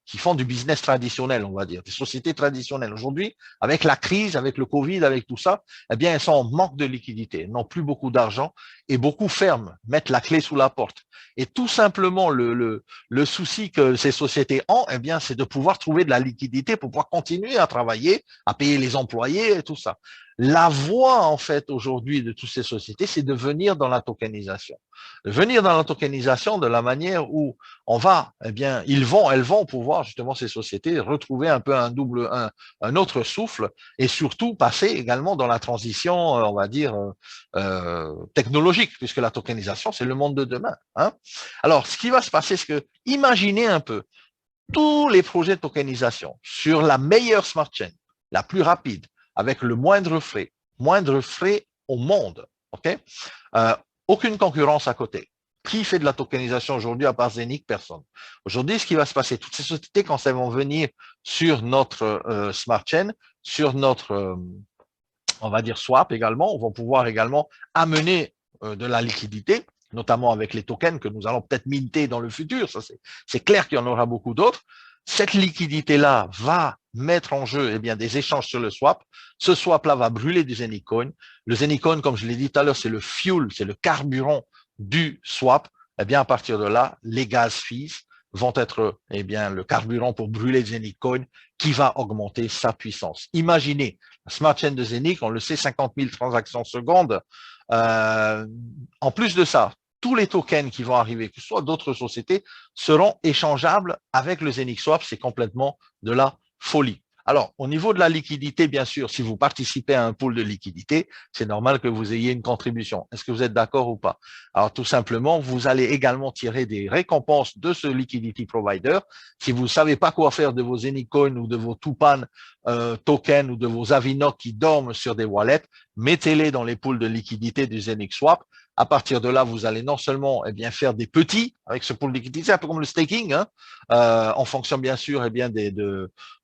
qui font du business traditionnel, on va dire, des sociétés traditionnelles aujourd'hui, avec la crise, avec le Covid, avec tout ça, eh bien, elles sont en manque de liquidité, elles n'ont plus beaucoup d'argent et beaucoup ferment, mettent la clé sous la porte. Et tout simplement, le souci que ces sociétés ont, eh bien, c'est de pouvoir trouver de la liquidité pour pouvoir continuer à travailler, à payer les employés et tout ça. La voie, en fait, aujourd'hui de toutes ces sociétés, c'est de venir dans la tokenisation. De venir dans la tokenisation de la manière où on va, eh bien, elles vont pouvoir, justement, ces sociétés, retrouver un peu un autre souffle et surtout passer également dans la transition, on va dire, technologique, puisque la tokenisation, c'est le monde de demain. Hein. Alors, ce qui va se passer, c'est que, imaginez un peu, tous les projets de tokenisation sur la meilleure smart chain, la plus rapide, avec le moindre frais au monde. Okay, aucune concurrence à côté. Qui fait de la tokenisation aujourd'hui à part Zenic? Personne. Aujourd'hui, ce qui va se passer, toutes ces sociétés, quand elles vont venir sur notre smart chain, sur notre, on va dire, swap également, vont pouvoir également amener de la liquidité, notamment avec les tokens que nous allons peut-être minter dans le futur. Ça, c'est clair qu'il y en aura beaucoup d'autres. Cette liquidité-là va mettre en jeu eh bien, des échanges sur le swap. Ce swap-là va brûler du Zenicoin. Le Zenicoin, comme je l'ai dit tout à l'heure, c'est le fuel, c'est le carburant du swap. Eh bien, à partir de là, les gas fees vont être eh bien, le carburant pour brûler le Zenicoin qui va augmenter sa puissance. Imaginez, la smart chain de Zenic, on le sait, 50 000 transactions secondes. En plus de ça, tous les tokens qui vont arriver, que ce soit d'autres sociétés, seront échangeables avec le ZenixSwap. C'est complètement de la folie. Alors, au niveau de la liquidité, bien sûr, si vous participez à un pool de liquidité, c'est normal que vous ayez une contribution. Est-ce que vous êtes d'accord ou pas? Alors, tout simplement, vous allez également tirer des récompenses de ce liquidity provider. Si vous ne savez pas quoi faire de vos Anycoin ou de vos Tupan tokens ou de vos Avinoc qui dorment sur des wallets, mettez-les dans les pools de liquidité du ZenixSwap. À partir de là, vous allez non seulement faire des petits avec ce pool de liquidité, un peu comme le staking, hein, en fonction bien sûr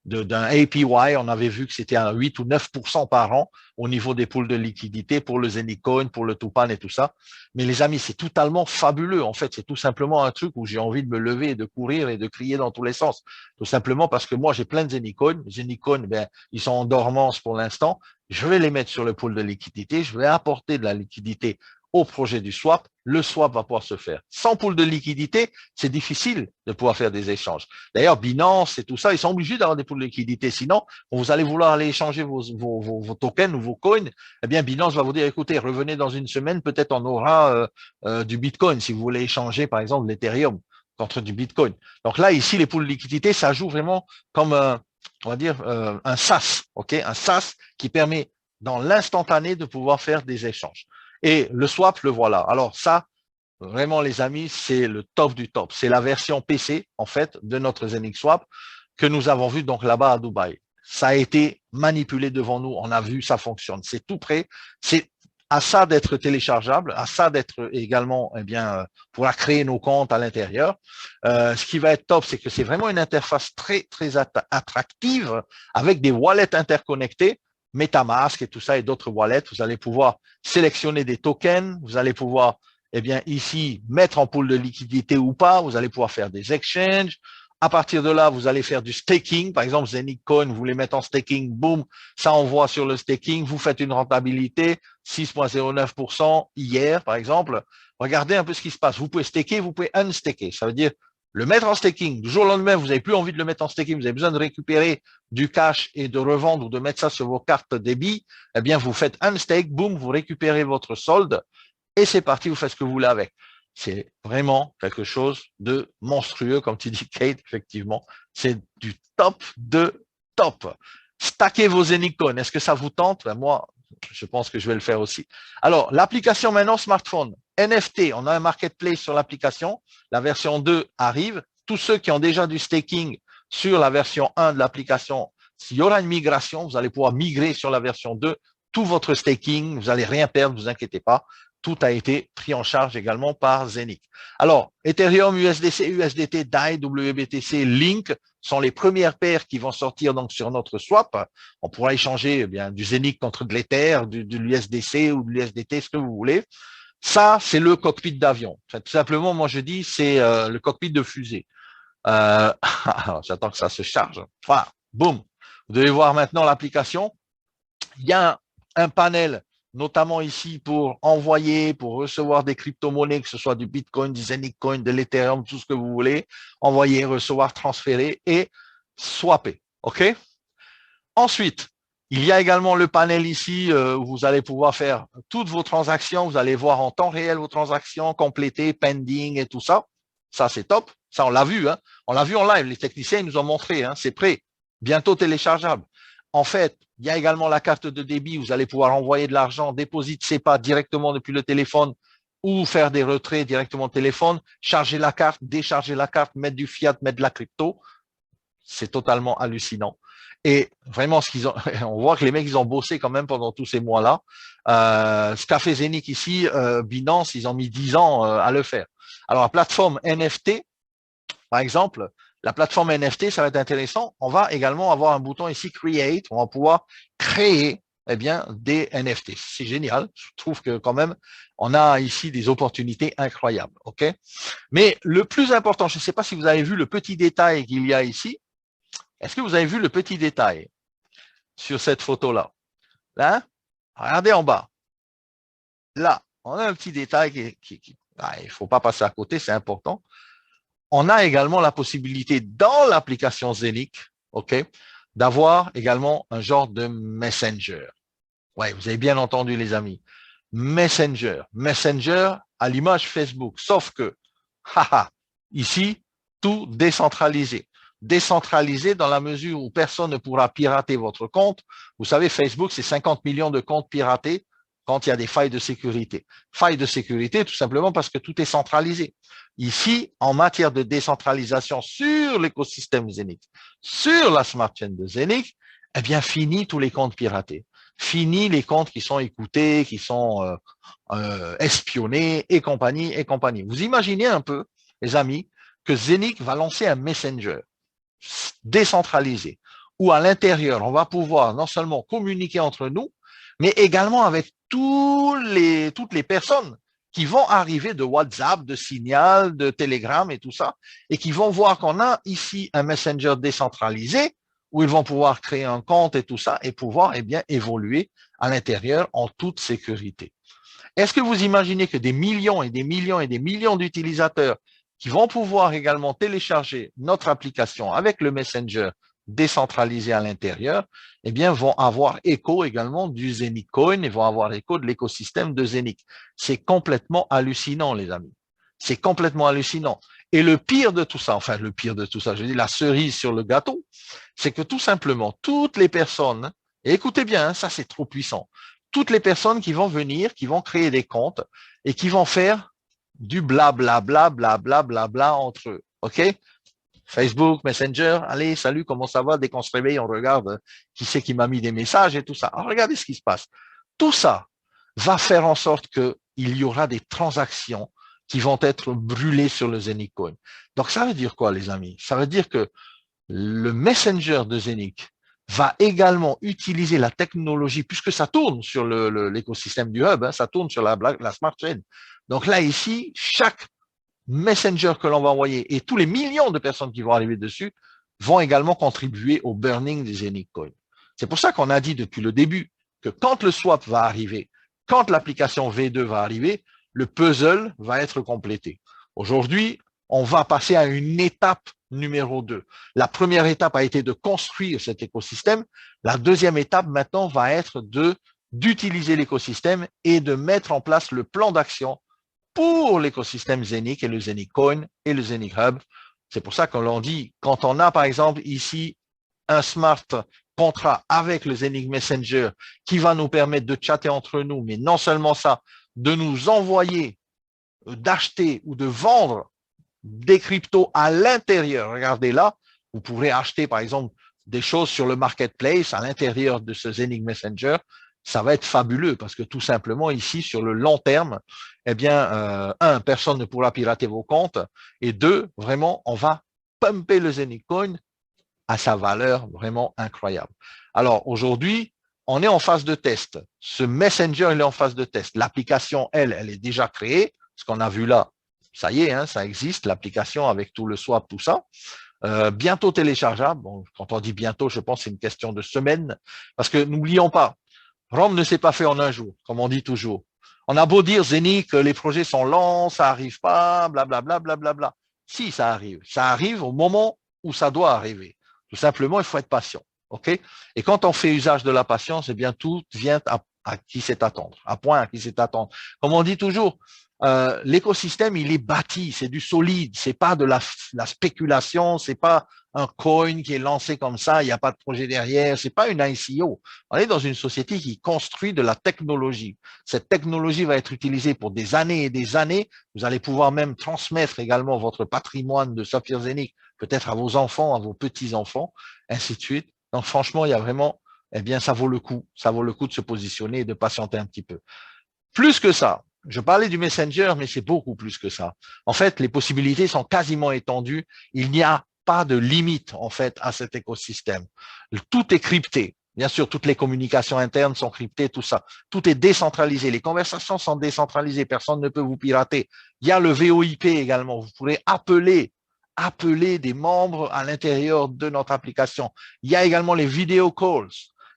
d'un APY. On avait vu que c'était à 8 ou 9% par an au niveau des pools de liquidité pour le Zenicoin, pour le Tupan et tout ça. Mais les amis, c'est totalement fabuleux. En fait, c'est tout simplement un truc où j'ai envie de me lever et de courir et de crier dans tous les sens. Tout simplement parce que moi, j'ai plein de Zenicoin. Zenicoin, ils sont en dormance pour l'instant. Je vais les mettre sur le pool de liquidité. Je vais apporter de la liquidité au projet du swap, le swap va pouvoir se faire. Sans pool de liquidité, c'est difficile de pouvoir faire des échanges. D'ailleurs, Binance et tout ça, ils sont obligés d'avoir des pools de liquidité. Sinon, quand vous allez vouloir aller échanger vos tokens ou vos coins, eh bien, Binance va vous dire, écoutez, revenez dans une semaine, peut-être on aura du Bitcoin si vous voulez échanger, par exemple, l'Ethereum contre du Bitcoin. Donc là, ici, les pools de liquidité, ça joue vraiment comme on va dire, un SaaS, ok, un SaaS qui permet dans l'instantané de pouvoir faire des échanges. Et le swap, le voilà. Alors ça, vraiment les amis, c'est le top du top. C'est la version PC, en fait, de notre ZenixSwap que nous avons vu donc là-bas à Dubaï. Ça a été manipulé devant nous. On a vu, ça fonctionne. C'est tout prêt. C'est à ça d'être téléchargeable, à ça d'être également, pouvoir créer nos comptes à l'intérieur. Ce qui va être top, c'est que c'est vraiment une interface très, très attractive avec des wallets interconnectés. MetaMask et tout ça et d'autres wallets, vous allez pouvoir sélectionner des tokens, vous allez pouvoir, ici, mettre en pool de liquidité ou pas, vous allez pouvoir faire des exchanges. À partir de là, vous allez faire du staking. Par exemple, Zenicoin, vous voulez mettre en staking, boum, ça envoie sur le staking. Vous faites une rentabilité, 6,09% hier, par exemple. Regardez un peu ce qui se passe. Vous pouvez staker, vous pouvez unstaker. Ça veut dire le mettre en staking, du jour au lendemain, vous n'avez plus envie de le mettre en staking, vous avez besoin de récupérer du cash et de revendre ou de mettre ça sur vos cartes débit, eh bien, vous faites un stake, boum, vous récupérez votre solde et c'est parti, vous faites ce que vous voulez avec. C'est vraiment quelque chose de monstrueux, comme tu dis, Kate, effectivement. C'est du top de top. Stackez vos Zenicon. Est-ce que ça vous tente? Ben moi, je pense que je vais le faire aussi. Alors, l'application maintenant smartphone. NFT, on a un marketplace sur l'application. La version 2 arrive. Tous ceux qui ont déjà du staking sur la version 1 de l'application, s'il y aura une migration, vous allez pouvoir migrer sur la version 2. Tout votre staking, vous n'allez rien perdre, ne vous inquiétez pas. Tout a été pris en charge également par Zenic. Alors, Ethereum, USDC, USDT, DAI, WBTC, Link sont les premières paires qui vont sortir donc sur notre swap. On pourra échanger eh bien du Zenic contre de l'Ether, de l'USDC ou de l'USDT, ce que vous voulez. Ça, c'est le cockpit d'avion. Enfin, tout simplement, moi je dis, c'est le cockpit de fusée. J'attends que ça se charge. Voilà, boum. Vous devez voir maintenant l'application. Il y a un panel, notamment ici, pour envoyer, pour recevoir des crypto-monnaies, que ce soit du Bitcoin, du Zenicoin, de l'Ethereum, tout ce que vous voulez. Envoyer, recevoir, transférer et swapper. OK? Ensuite, il y a également le panel ici où vous allez pouvoir faire toutes vos transactions. Vous allez voir en temps réel vos transactions, compléter, pending et tout ça. Ça, c'est top. Ça, on l'a vu. Hein. On l'a vu en live. Les techniciens ils nous ont montré. Hein. C'est prêt. Bientôt téléchargeable. En fait, il y a également la carte de débit. Vous allez pouvoir envoyer de l'argent, déposer SEPA directement depuis le téléphone ou faire des retraits directement au téléphone, charger la carte, décharger la carte, mettre du fiat, mettre de la crypto. C'est totalement hallucinant. Et vraiment, on voit que les mecs, ils ont bossé quand même pendant tous ces mois-là. Ce qu'a fait Zenic ici, Binance, ils ont mis 10 ans à le faire. Alors, la plateforme NFT, par exemple, la plateforme NFT, ça va être intéressant. On va également avoir un bouton ici, Create. On va pouvoir créer eh bien, des NFT. C'est génial. Je trouve que quand même, on a ici des opportunités incroyables. OK? Mais le plus important, je ne sais pas si vous avez vu le petit détail qu'il y a ici. Est-ce que vous avez vu le petit détail sur cette photo-là? Là, regardez en bas. Là, on a un petit détail il ne faut pas passer à côté, c'est important. On a également la possibilité dans l'application Zenic, OK, d'avoir également un genre de messenger. Ouais, vous avez bien entendu les amis. Messenger. Messenger à l'image Facebook. Sauf que, ici, tout décentralisé. Décentralisé dans la mesure où personne ne pourra pirater votre compte. Vous savez, Facebook, c'est 50 millions de comptes piratés quand il y a des failles de sécurité. Failles de sécurité, tout simplement parce que tout est centralisé. Ici, en matière de décentralisation sur l'écosystème Zenic, sur la smart chain de Zenic, eh bien, fini tous les comptes piratés. Fini les comptes qui sont écoutés, qui sont espionnés et compagnie et compagnie. Vous imaginez un peu, les amis, que Zenic va lancer un messenger décentralisé où à l'intérieur, on va pouvoir non seulement communiquer entre nous, mais également avec toutes les personnes qui vont arriver de WhatsApp, de Signal, de Telegram et tout ça, et qui vont voir qu'on a ici un messenger décentralisé où ils vont pouvoir créer un compte et tout ça et pouvoir eh bien évoluer à l'intérieur en toute sécurité. Est-ce que vous imaginez que des millions et des millions et des millions d'utilisateurs qui vont pouvoir également télécharger notre application avec le Messenger décentralisé à l'intérieur, eh bien, vont avoir écho également du Zenic Coin et vont avoir écho de l'écosystème de Zenic. C'est complètement hallucinant, les amis. C'est complètement hallucinant. Et le pire de tout ça, enfin, le pire de tout ça, je dis la cerise sur le gâteau, c'est que tout simplement, toutes les personnes, et écoutez bien, hein, ça c'est trop puissant, toutes les personnes qui vont venir, qui vont créer des comptes et qui vont faire du blablabla, blablabla, blablabla entre eux. OK? Facebook, Messenger, allez, salut, comment ça va? Dès qu'on se réveille, on regarde qui c'est qui m'a mis des messages et tout ça. Alors, regardez ce qui se passe. Tout ça va faire en sorte qu'il y aura des transactions qui vont être brûlées sur le Zenic Coin. Donc, ça veut dire quoi, les amis? Ça veut dire que le Messenger de Zenic va également utiliser la technologie, puisque ça tourne sur l'écosystème du hub, hein, ça tourne sur la smart chain. Donc là, ici, chaque Messenger que l'on va envoyer et tous les millions de personnes qui vont arriver dessus vont également contribuer au burning des Zenic Coin. C'est pour ça qu'on a dit depuis le début que quand le swap va arriver, quand l'application V2 va arriver, le puzzle va être complété. Aujourd'hui, on va passer à une étape numéro 2. La première étape a été de construire cet écosystème. La deuxième étape maintenant va être de d'utiliser l'écosystème et de mettre en place le plan d'action pour l'écosystème Zenic et le Zenic Coin et le Zenic Hub. C'est pour ça qu'on l'on dit, quand on a par exemple ici un smart contrat avec le Zenic Messenger qui va nous permettre de chatter entre nous, mais non seulement ça, de nous envoyer, d'acheter ou de vendre des cryptos à l'intérieur. Regardez là, vous pourrez acheter par exemple des choses sur le marketplace à l'intérieur de ce Zenic Messenger. Ça va être fabuleux parce que tout simplement ici, sur le long terme, eh bien, personne ne pourra pirater vos comptes et deux, vraiment, on va pumper le Zenic Coin à sa valeur vraiment incroyable. Alors aujourd'hui, on est en phase de test. Ce Messenger, il est en phase de test. L'application, elle est déjà créée. Ce qu'on a vu là, ça y est, hein, ça existe, l'application avec tout le swap, tout ça. Bientôt téléchargeable. Bon, quand on dit bientôt, je pense que c'est une question de semaines. Parce que n'oublions pas, Rome ne s'est pas fait en un jour, comme on dit toujours. On a beau dire, Zeni, que les projets sont lents, ça n'arrive pas, blablabla, blablabla. Si, ça arrive. Ça arrive au moment où ça doit arriver. Tout simplement, il faut être patient. OK? Et quand on fait usage de la patience, eh bien, tout vient à qui sait attendre, à point à qui sait attendre. Comme on dit toujours, l'écosystème, il est bâti, c'est du solide, c'est pas de la spéculation, c'est pas un coin qui est lancé comme ça, il n'y a pas de projet derrière, c'est pas une ICO. On est dans une société qui construit de la technologie. Cette technologie va être utilisée pour des années et des années. Vous allez pouvoir même transmettre également votre patrimoine de Saphir Zenic, peut-être à vos enfants, à vos petits-enfants, ainsi de suite. Donc franchement, il y a vraiment, eh bien, ça vaut le coup de se positionner et de patienter un petit peu. Plus que ça, je parlais du Messenger, mais c'est beaucoup plus que ça. En fait, les possibilités sont quasiment étendues. Il n'y a pas de limite, en fait, à cet écosystème. Tout est crypté. Bien sûr, toutes les communications internes sont cryptées, tout ça. Tout est décentralisé. Les conversations sont décentralisées. Personne ne peut vous pirater. Il y a le VoIP également. Vous pourrez appeler des membres à l'intérieur de notre application. Il y a également les video calls.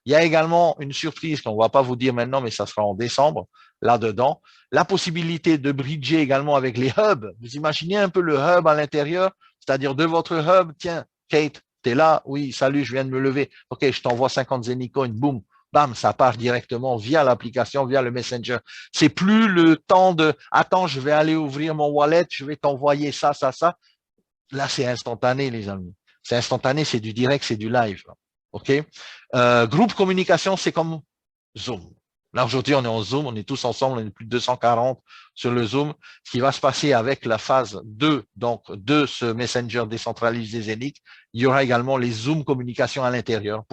Il y a également une surprise qu'on ne va pas vous dire maintenant, mais ça sera en décembre, là-dedans. La possibilité de bridger également avec les hubs. Vous imaginez un peu le hub à l'intérieur, c'est-à-dire de votre hub, tiens, Kate, t'es là, oui, salut, je viens de me lever. OK, je t'envoie 50 Zenicoin, boum, bam, ça part directement via l'application, via le Messenger. C'est plus le temps de, attends, je vais aller ouvrir mon wallet, je vais t'envoyer ça, ça, ça. Là, c'est instantané, les amis. C'est instantané, c'est du direct, c'est du live. OK? Groupe communication, c'est comme Zoom. Là, aujourd'hui, on est en Zoom, on est tous ensemble, on est plus de 240 sur le Zoom. Ce qui va se passer avec la phase 2, donc de ce Messenger décentralisé Zenic, il y aura également les Zoom communication à l'intérieur.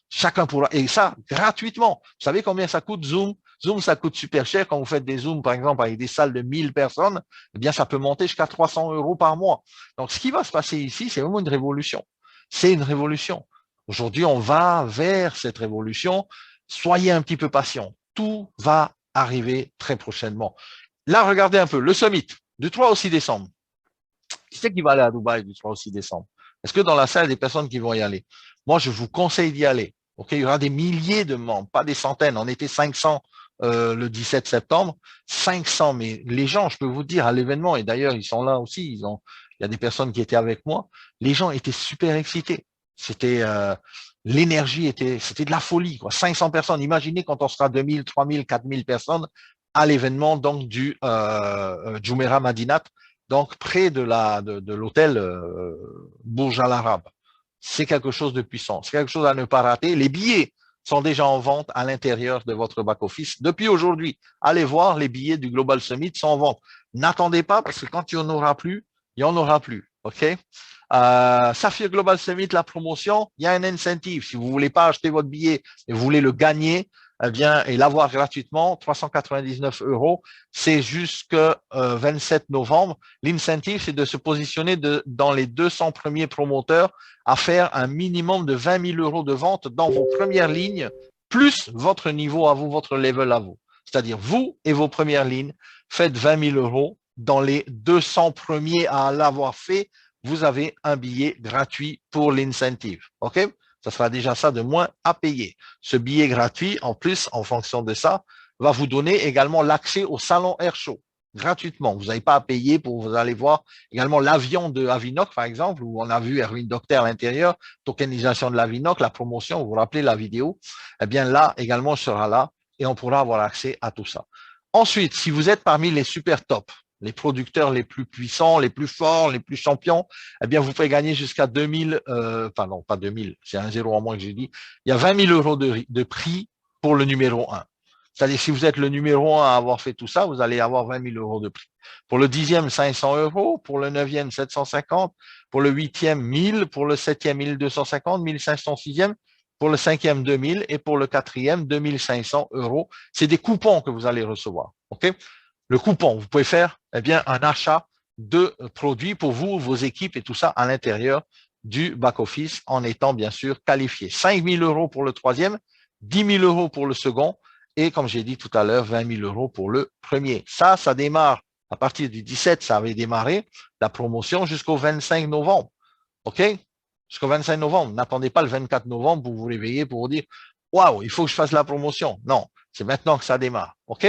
Chacun pourra, et ça, gratuitement. Vous savez combien ça coûte Zoom? Zoom, ça coûte super cher. Quand vous faites des Zooms, par exemple, avec des salles de 1000 personnes, eh bien, ça peut monter jusqu'à 300 € par mois. Donc, ce qui va se passer ici, c'est vraiment une révolution. C'est une révolution. Aujourd'hui, on va vers cette révolution. Soyez un petit peu patient. Tout va arriver très prochainement. Là, regardez un peu le summit du 3 au 6 décembre. Qui c'est qui va aller à Dubaï du 3 au 6 décembre? Est-ce que dans la salle, il y a des personnes qui vont y aller? Moi, je vous conseille d'y aller. OK, il y aura des milliers de membres, pas des centaines. On était 500 le 17 septembre. 500, mais les gens, je peux vous dire, à l'événement, et d'ailleurs, ils sont là aussi, il y a des personnes qui étaient avec moi, les gens étaient super excités. C'était l'énergie c'était de la folie, quoi. 500 personnes. Imaginez quand on sera 2000, 3000, 4000 personnes à l'événement donc du Jumeirah Madinat, donc près de l'hôtel Burj Al Arab. C'est quelque chose de puissant. C'est quelque chose à ne pas rater. Les billets sont déjà en vente à l'intérieur de votre back-office. Depuis aujourd'hui, allez voir, les billets du Global Summit sont en vente. N'attendez pas parce que quand il n'y en aura plus, il n'y en aura plus. OK? Saphir Global Summit, la promotion, il y a un incentive. Si vous voulez pas acheter votre billet et vous voulez le gagner, eh bien, et l'avoir gratuitement, 399 €, c'est jusqu'au 27 novembre. L'incentive, c'est de se positionner dans les 200 premiers promoteurs à faire un minimum de 20 000 € de vente dans vos premières lignes, plus votre niveau à vous, votre level à vous. C'est-à-dire, vous et vos premières lignes, faites 20 000 € dans les 200 premiers à l'avoir fait. Vous avez un billet gratuit pour l'incentive. OK? Ça sera déjà ça de moins à payer. Ce billet gratuit, en plus, en fonction de ça, va vous donner également l'accès au salon Air Show gratuitement. Vous n'avez pas à payer pour vous aller voir également l'avion de Avinoc, par exemple, où on a vu Erwin Docter à l'intérieur, tokenisation de l'Avinoc, la promotion, vous vous rappelez la vidéo. Eh bien là, également, je serai là. et on pourra avoir accès à tout ça. Ensuite, si vous êtes parmi les super top, les producteurs les plus puissants, les plus forts, les plus champions, eh bien, vous pouvez gagner jusqu'à 2000, enfin non, pas 2000, c'est un zéro en moins que j'ai dit. Il y a 20 000 euros de prix pour le numéro 1. C'est-à-dire, si vous êtes le numéro 1 à avoir fait tout ça, vous allez avoir 20 000 euros de prix. Pour le 10e, 500 euros. Pour le 9e, 750. Pour le 8e, 1000. Pour le 7e, 1250. 1500, 6e. Pour le 5e, 2000. Et pour le 4e, 2500 euros. C'est des coupons que vous allez recevoir. OK? Le coupon, vous pouvez faire, eh bien, un achat de produits pour vous, vos équipes et tout ça à l'intérieur du back-office en étant, bien sûr, qualifié. 5 000 euros pour le 3e, 10 000 euros pour le second, et comme j'ai dit tout à l'heure, 20 000 euros pour le premier. Ça démarre à partir du 17, ça avait démarré, la promotion jusqu'au 25 novembre. OK? Jusqu'au 25 novembre. N'attendez pas le 24 novembre pour vous réveiller, pour vous dire, waouh, il faut que je fasse la promotion. Non, c'est maintenant que ça démarre. OK?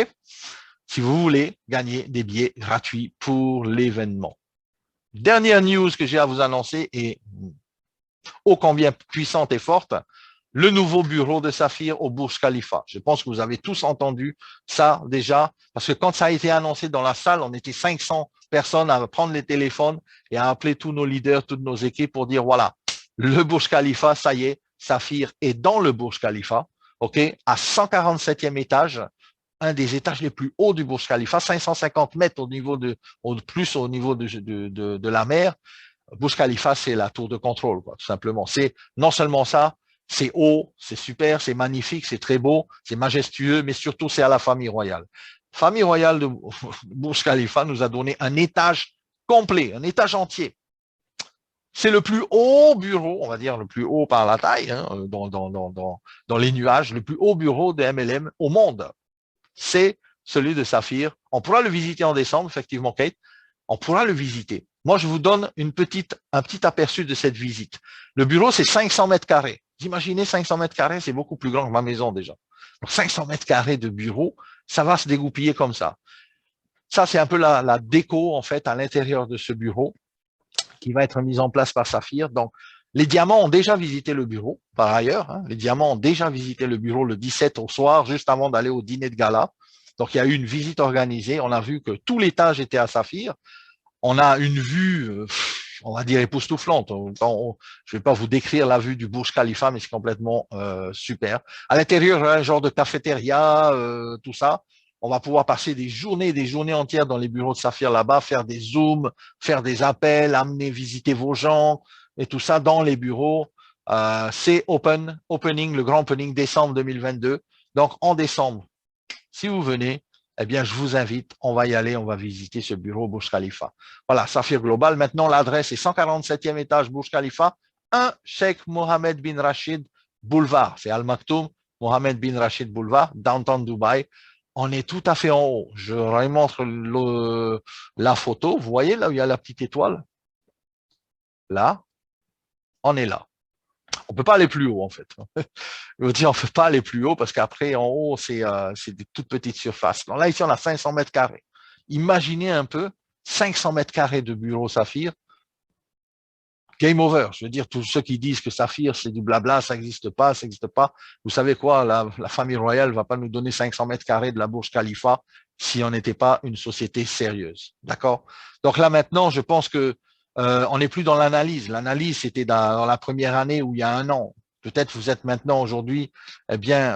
Si vous voulez gagner des billets gratuits pour l'événement. Dernière news que j'ai à vous annoncer et ô combien puissante et forte, le nouveau bureau de Saphir au Burj Khalifa. Je pense que vous avez tous entendu ça déjà, parce que quand ça a été annoncé dans la salle, on était 500 personnes à prendre les téléphones et à appeler tous nos leaders, toutes nos équipes pour dire, voilà, le Burj Khalifa, ça y est, Saphir est dans le Burj Khalifa, OK, à 147e étage, un des étages les plus hauts du Burj Khalifa, 550 mètres au niveau de la mer. Burj Khalifa, c'est la tour de contrôle, quoi, tout simplement. C'est non seulement ça, c'est haut, c'est super, c'est magnifique, c'est très beau, c'est majestueux, mais surtout, c'est à la famille royale. Famille royale de Burj Khalifa nous a donné un étage complet, un étage entier. C'est le plus haut bureau, on va dire le plus haut par la taille, hein, dans les nuages, le plus haut bureau de MLM au monde. C'est celui de Saphir. On pourra le visiter en décembre, effectivement, Kate. On pourra le visiter. Moi, je vous donne un petit aperçu de cette visite. Le bureau, c'est 500 mètres carrés. Vous imaginez 500 mètres carrés, c'est beaucoup plus grand que ma maison déjà. Donc, 500 mètres carrés de bureau, ça va se dégoupiller comme ça. Ça, c'est un peu la déco, en fait, à l'intérieur de ce bureau qui va être mise en place par Saphir. Donc, les diamants ont déjà visité le bureau, par ailleurs. Hein, les diamants ont déjà visité le bureau le 17 au soir, juste avant d'aller au dîner de gala. Donc, il y a eu une visite organisée. On a vu que tout l'étage était à Saphir. On a une vue, on va dire, époustouflante. Je ne vais pas vous décrire la vue du Burj Khalifa, mais c'est complètement super. À l'intérieur, un genre de cafétéria, tout ça. On va pouvoir passer des journées entières dans les bureaux de Saphir là-bas, faire des zooms, faire des appels, amener visiter vos gens et tout ça dans les bureaux. C'est opening, le grand opening décembre 2022. Donc, en décembre, si vous venez, eh bien, je vous invite, on va y aller, on va visiter ce bureau Burj Khalifa. Voilà, Saphir Global. Maintenant, l'adresse est 147e étage Burj Khalifa, 1 Sheikh Mohammed bin Rashid Boulevard. C'est Al Maktoum, Mohammed bin Rashid Boulevard, downtown Dubaï. On est tout à fait en haut. Je remontre la photo. Vous voyez là où il y a la petite étoile? Là, on est là. On peut pas aller plus haut, en fait. Je veux dire, on peut pas aller plus haut parce qu'après, en haut, c'est des toutes petites surfaces. Donc là, ici, on a 500 mètres carrés. Imaginez un peu 500 mètres carrés de bureau Saphir. Game over. Je veux dire, tous ceux qui disent que Saphir, c'est du blabla, ça n'existe pas, ça n'existe pas. Vous savez quoi, la famille royale va pas nous donner 500 mètres carrés de la Burj Khalifa si on n'était pas une société sérieuse. D'accord? Donc là, maintenant, je pense que on n'est plus dans l'analyse. L'analyse, c'était dans la première année où il y a un an. Peut-être vous êtes maintenant aujourd'hui, eh bien,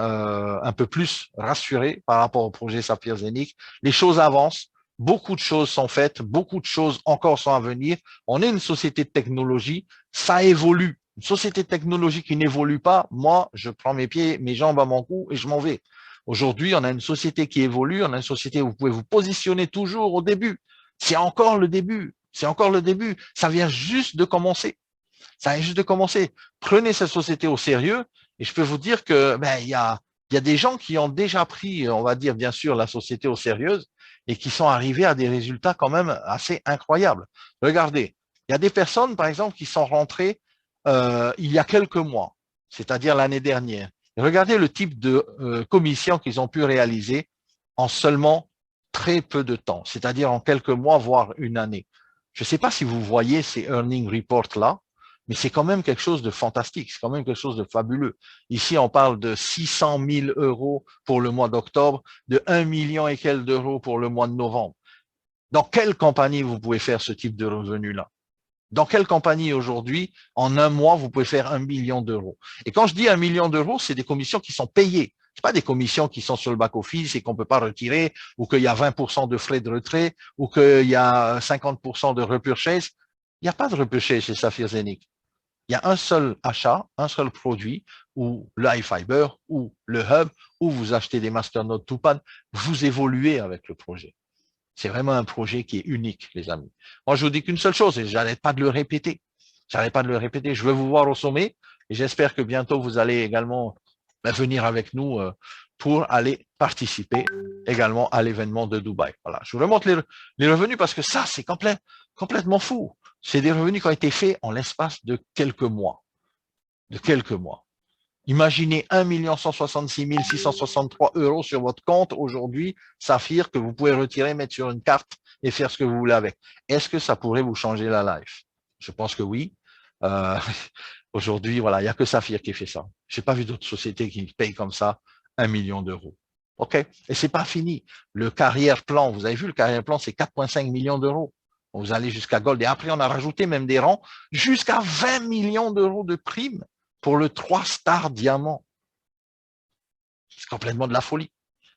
un peu plus rassuré par rapport au projet Saphir Zénith. Les choses avancent. Beaucoup de choses sont faites, beaucoup de choses encore sont à venir. On est une société de technologie, ça évolue. Une société de technologie qui n'évolue pas, moi, je prends mes pieds, mes jambes à mon cou et je m'en vais. Aujourd'hui, on a une société qui évolue, on a une société où vous pouvez vous positionner toujours au début. C'est encore le début, c'est encore le début. Ça vient juste de commencer. Ça vient juste de commencer. Prenez cette société au sérieux et je peux vous dire que il y a des gens qui ont déjà pris, on va dire bien sûr, la société au sérieux et qui sont arrivés à des résultats quand même assez incroyables. Regardez, il y a des personnes, par exemple, qui sont rentrées il y a quelques mois, c'est-à-dire l'année dernière. Et regardez le type de commission qu'ils ont pu réaliser en seulement très peu de temps, c'est-à-dire en quelques mois, voire une année. Je ne sais pas si vous voyez ces earning reports-là, Mais c'est quand même quelque chose de fantastique, c'est quand même quelque chose de fabuleux. Ici, on parle de 600 000 euros pour le mois d'octobre, de 1 million et quelques d'euros pour le mois de novembre. Dans quelle compagnie vous pouvez faire ce type de revenu-là? Dans quelle compagnie aujourd'hui, en un mois, vous pouvez faire 1 million d'euros? Et quand je dis 1 million d'euros, c'est des commissions qui sont payées. C'est pas des commissions qui sont sur le back-office et qu'on peut pas retirer, ou qu'il y a 20% de frais de retrait, ou qu'il y a 50% de repurchase. Il n'y a pas de repurchase chez Saphir Zenic. Il y a un seul achat, un seul produit, ou le iFiber, ou le Hub, où vous achetez des Masternode Tupan, vous évoluez avec le projet. C'est vraiment un projet qui est unique, les amis. Moi, je vous dis qu'une seule chose, et j'arrête pas de le répéter. J'arrête pas de le répéter. Je veux vous voir au sommet, et j'espère que bientôt vous allez également venir avec nous pour aller participer également à l'événement de Dubaï. Voilà. Je vous remonte les revenus parce que ça, c'est complètement fou. C'est des revenus qui ont été faits en l'espace de quelques mois. De quelques mois. Imaginez 1 166 663 euros sur votre compte aujourd'hui, Saphir, que vous pouvez retirer, mettre sur une carte et faire ce que vous voulez avec. Est-ce que ça pourrait vous changer la life? Je pense que oui. Euh, Aujourd'hui, voilà, il n'y a que Saphir qui fait ça. Je n'ai pas vu d'autres sociétés qui payent comme ça 1 million d'euros. OK? Et c'est pas fini. Le carrière plan, vous avez vu, le carrière plan, c'est 4,5 millions d'euros. Vous allez jusqu'à Gold. Et après, on a rajouté même des rangs jusqu'à 20 millions d'euros de primes pour le 3 star diamant. C'est complètement de la folie.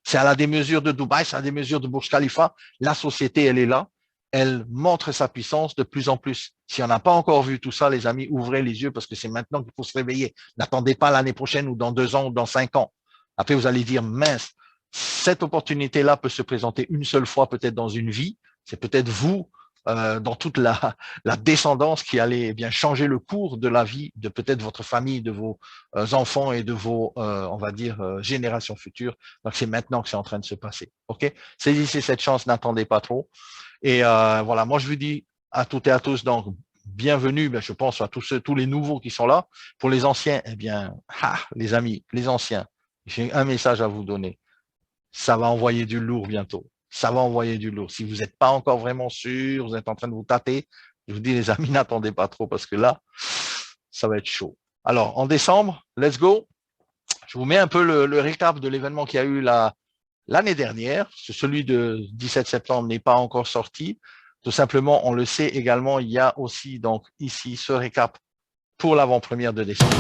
C'est à la démesure de Dubaï, c'est à la démesure de Burj Khalifa. La société, elle est là. Elle montre sa puissance de plus en plus. Si on n'a pas encore vu tout ça, les amis, ouvrez les yeux parce que c'est maintenant qu'il faut se réveiller. N'attendez pas l'année prochaine ou dans 2 ans ou dans 5 ans. Après, vous allez dire, mince, cette opportunité-là peut se présenter une seule fois peut-être dans une vie. C'est peut-être vous, dans toute la descendance qui allait bien changer le cours de la vie de peut-être votre famille, de vos enfants et de vos, on va dire, générations futures. Donc, c'est maintenant que c'est en train de se passer. OK? Saisissez cette chance, n'attendez pas trop. Et voilà, moi, je vous dis à toutes et à tous, donc, bienvenue, je pense à tous les nouveaux qui sont là. Pour les anciens, eh bien, les amis, les anciens, j'ai un message à vous donner. Ça va envoyer du lourd bientôt. Ça va envoyer du lourd. Si vous n'êtes pas encore vraiment sûr, vous êtes en train de vous tâter, je vous dis, les amis, n'attendez pas trop parce que là, ça va être chaud. Alors, en décembre, let's go. Je vous mets un peu le récap de l'événement qu'il y a eu l'année dernière. Celui de 17 septembre n'est pas encore sorti. Tout simplement, on le sait également, il y a aussi donc ici ce récap pour l'avant-première de décembre.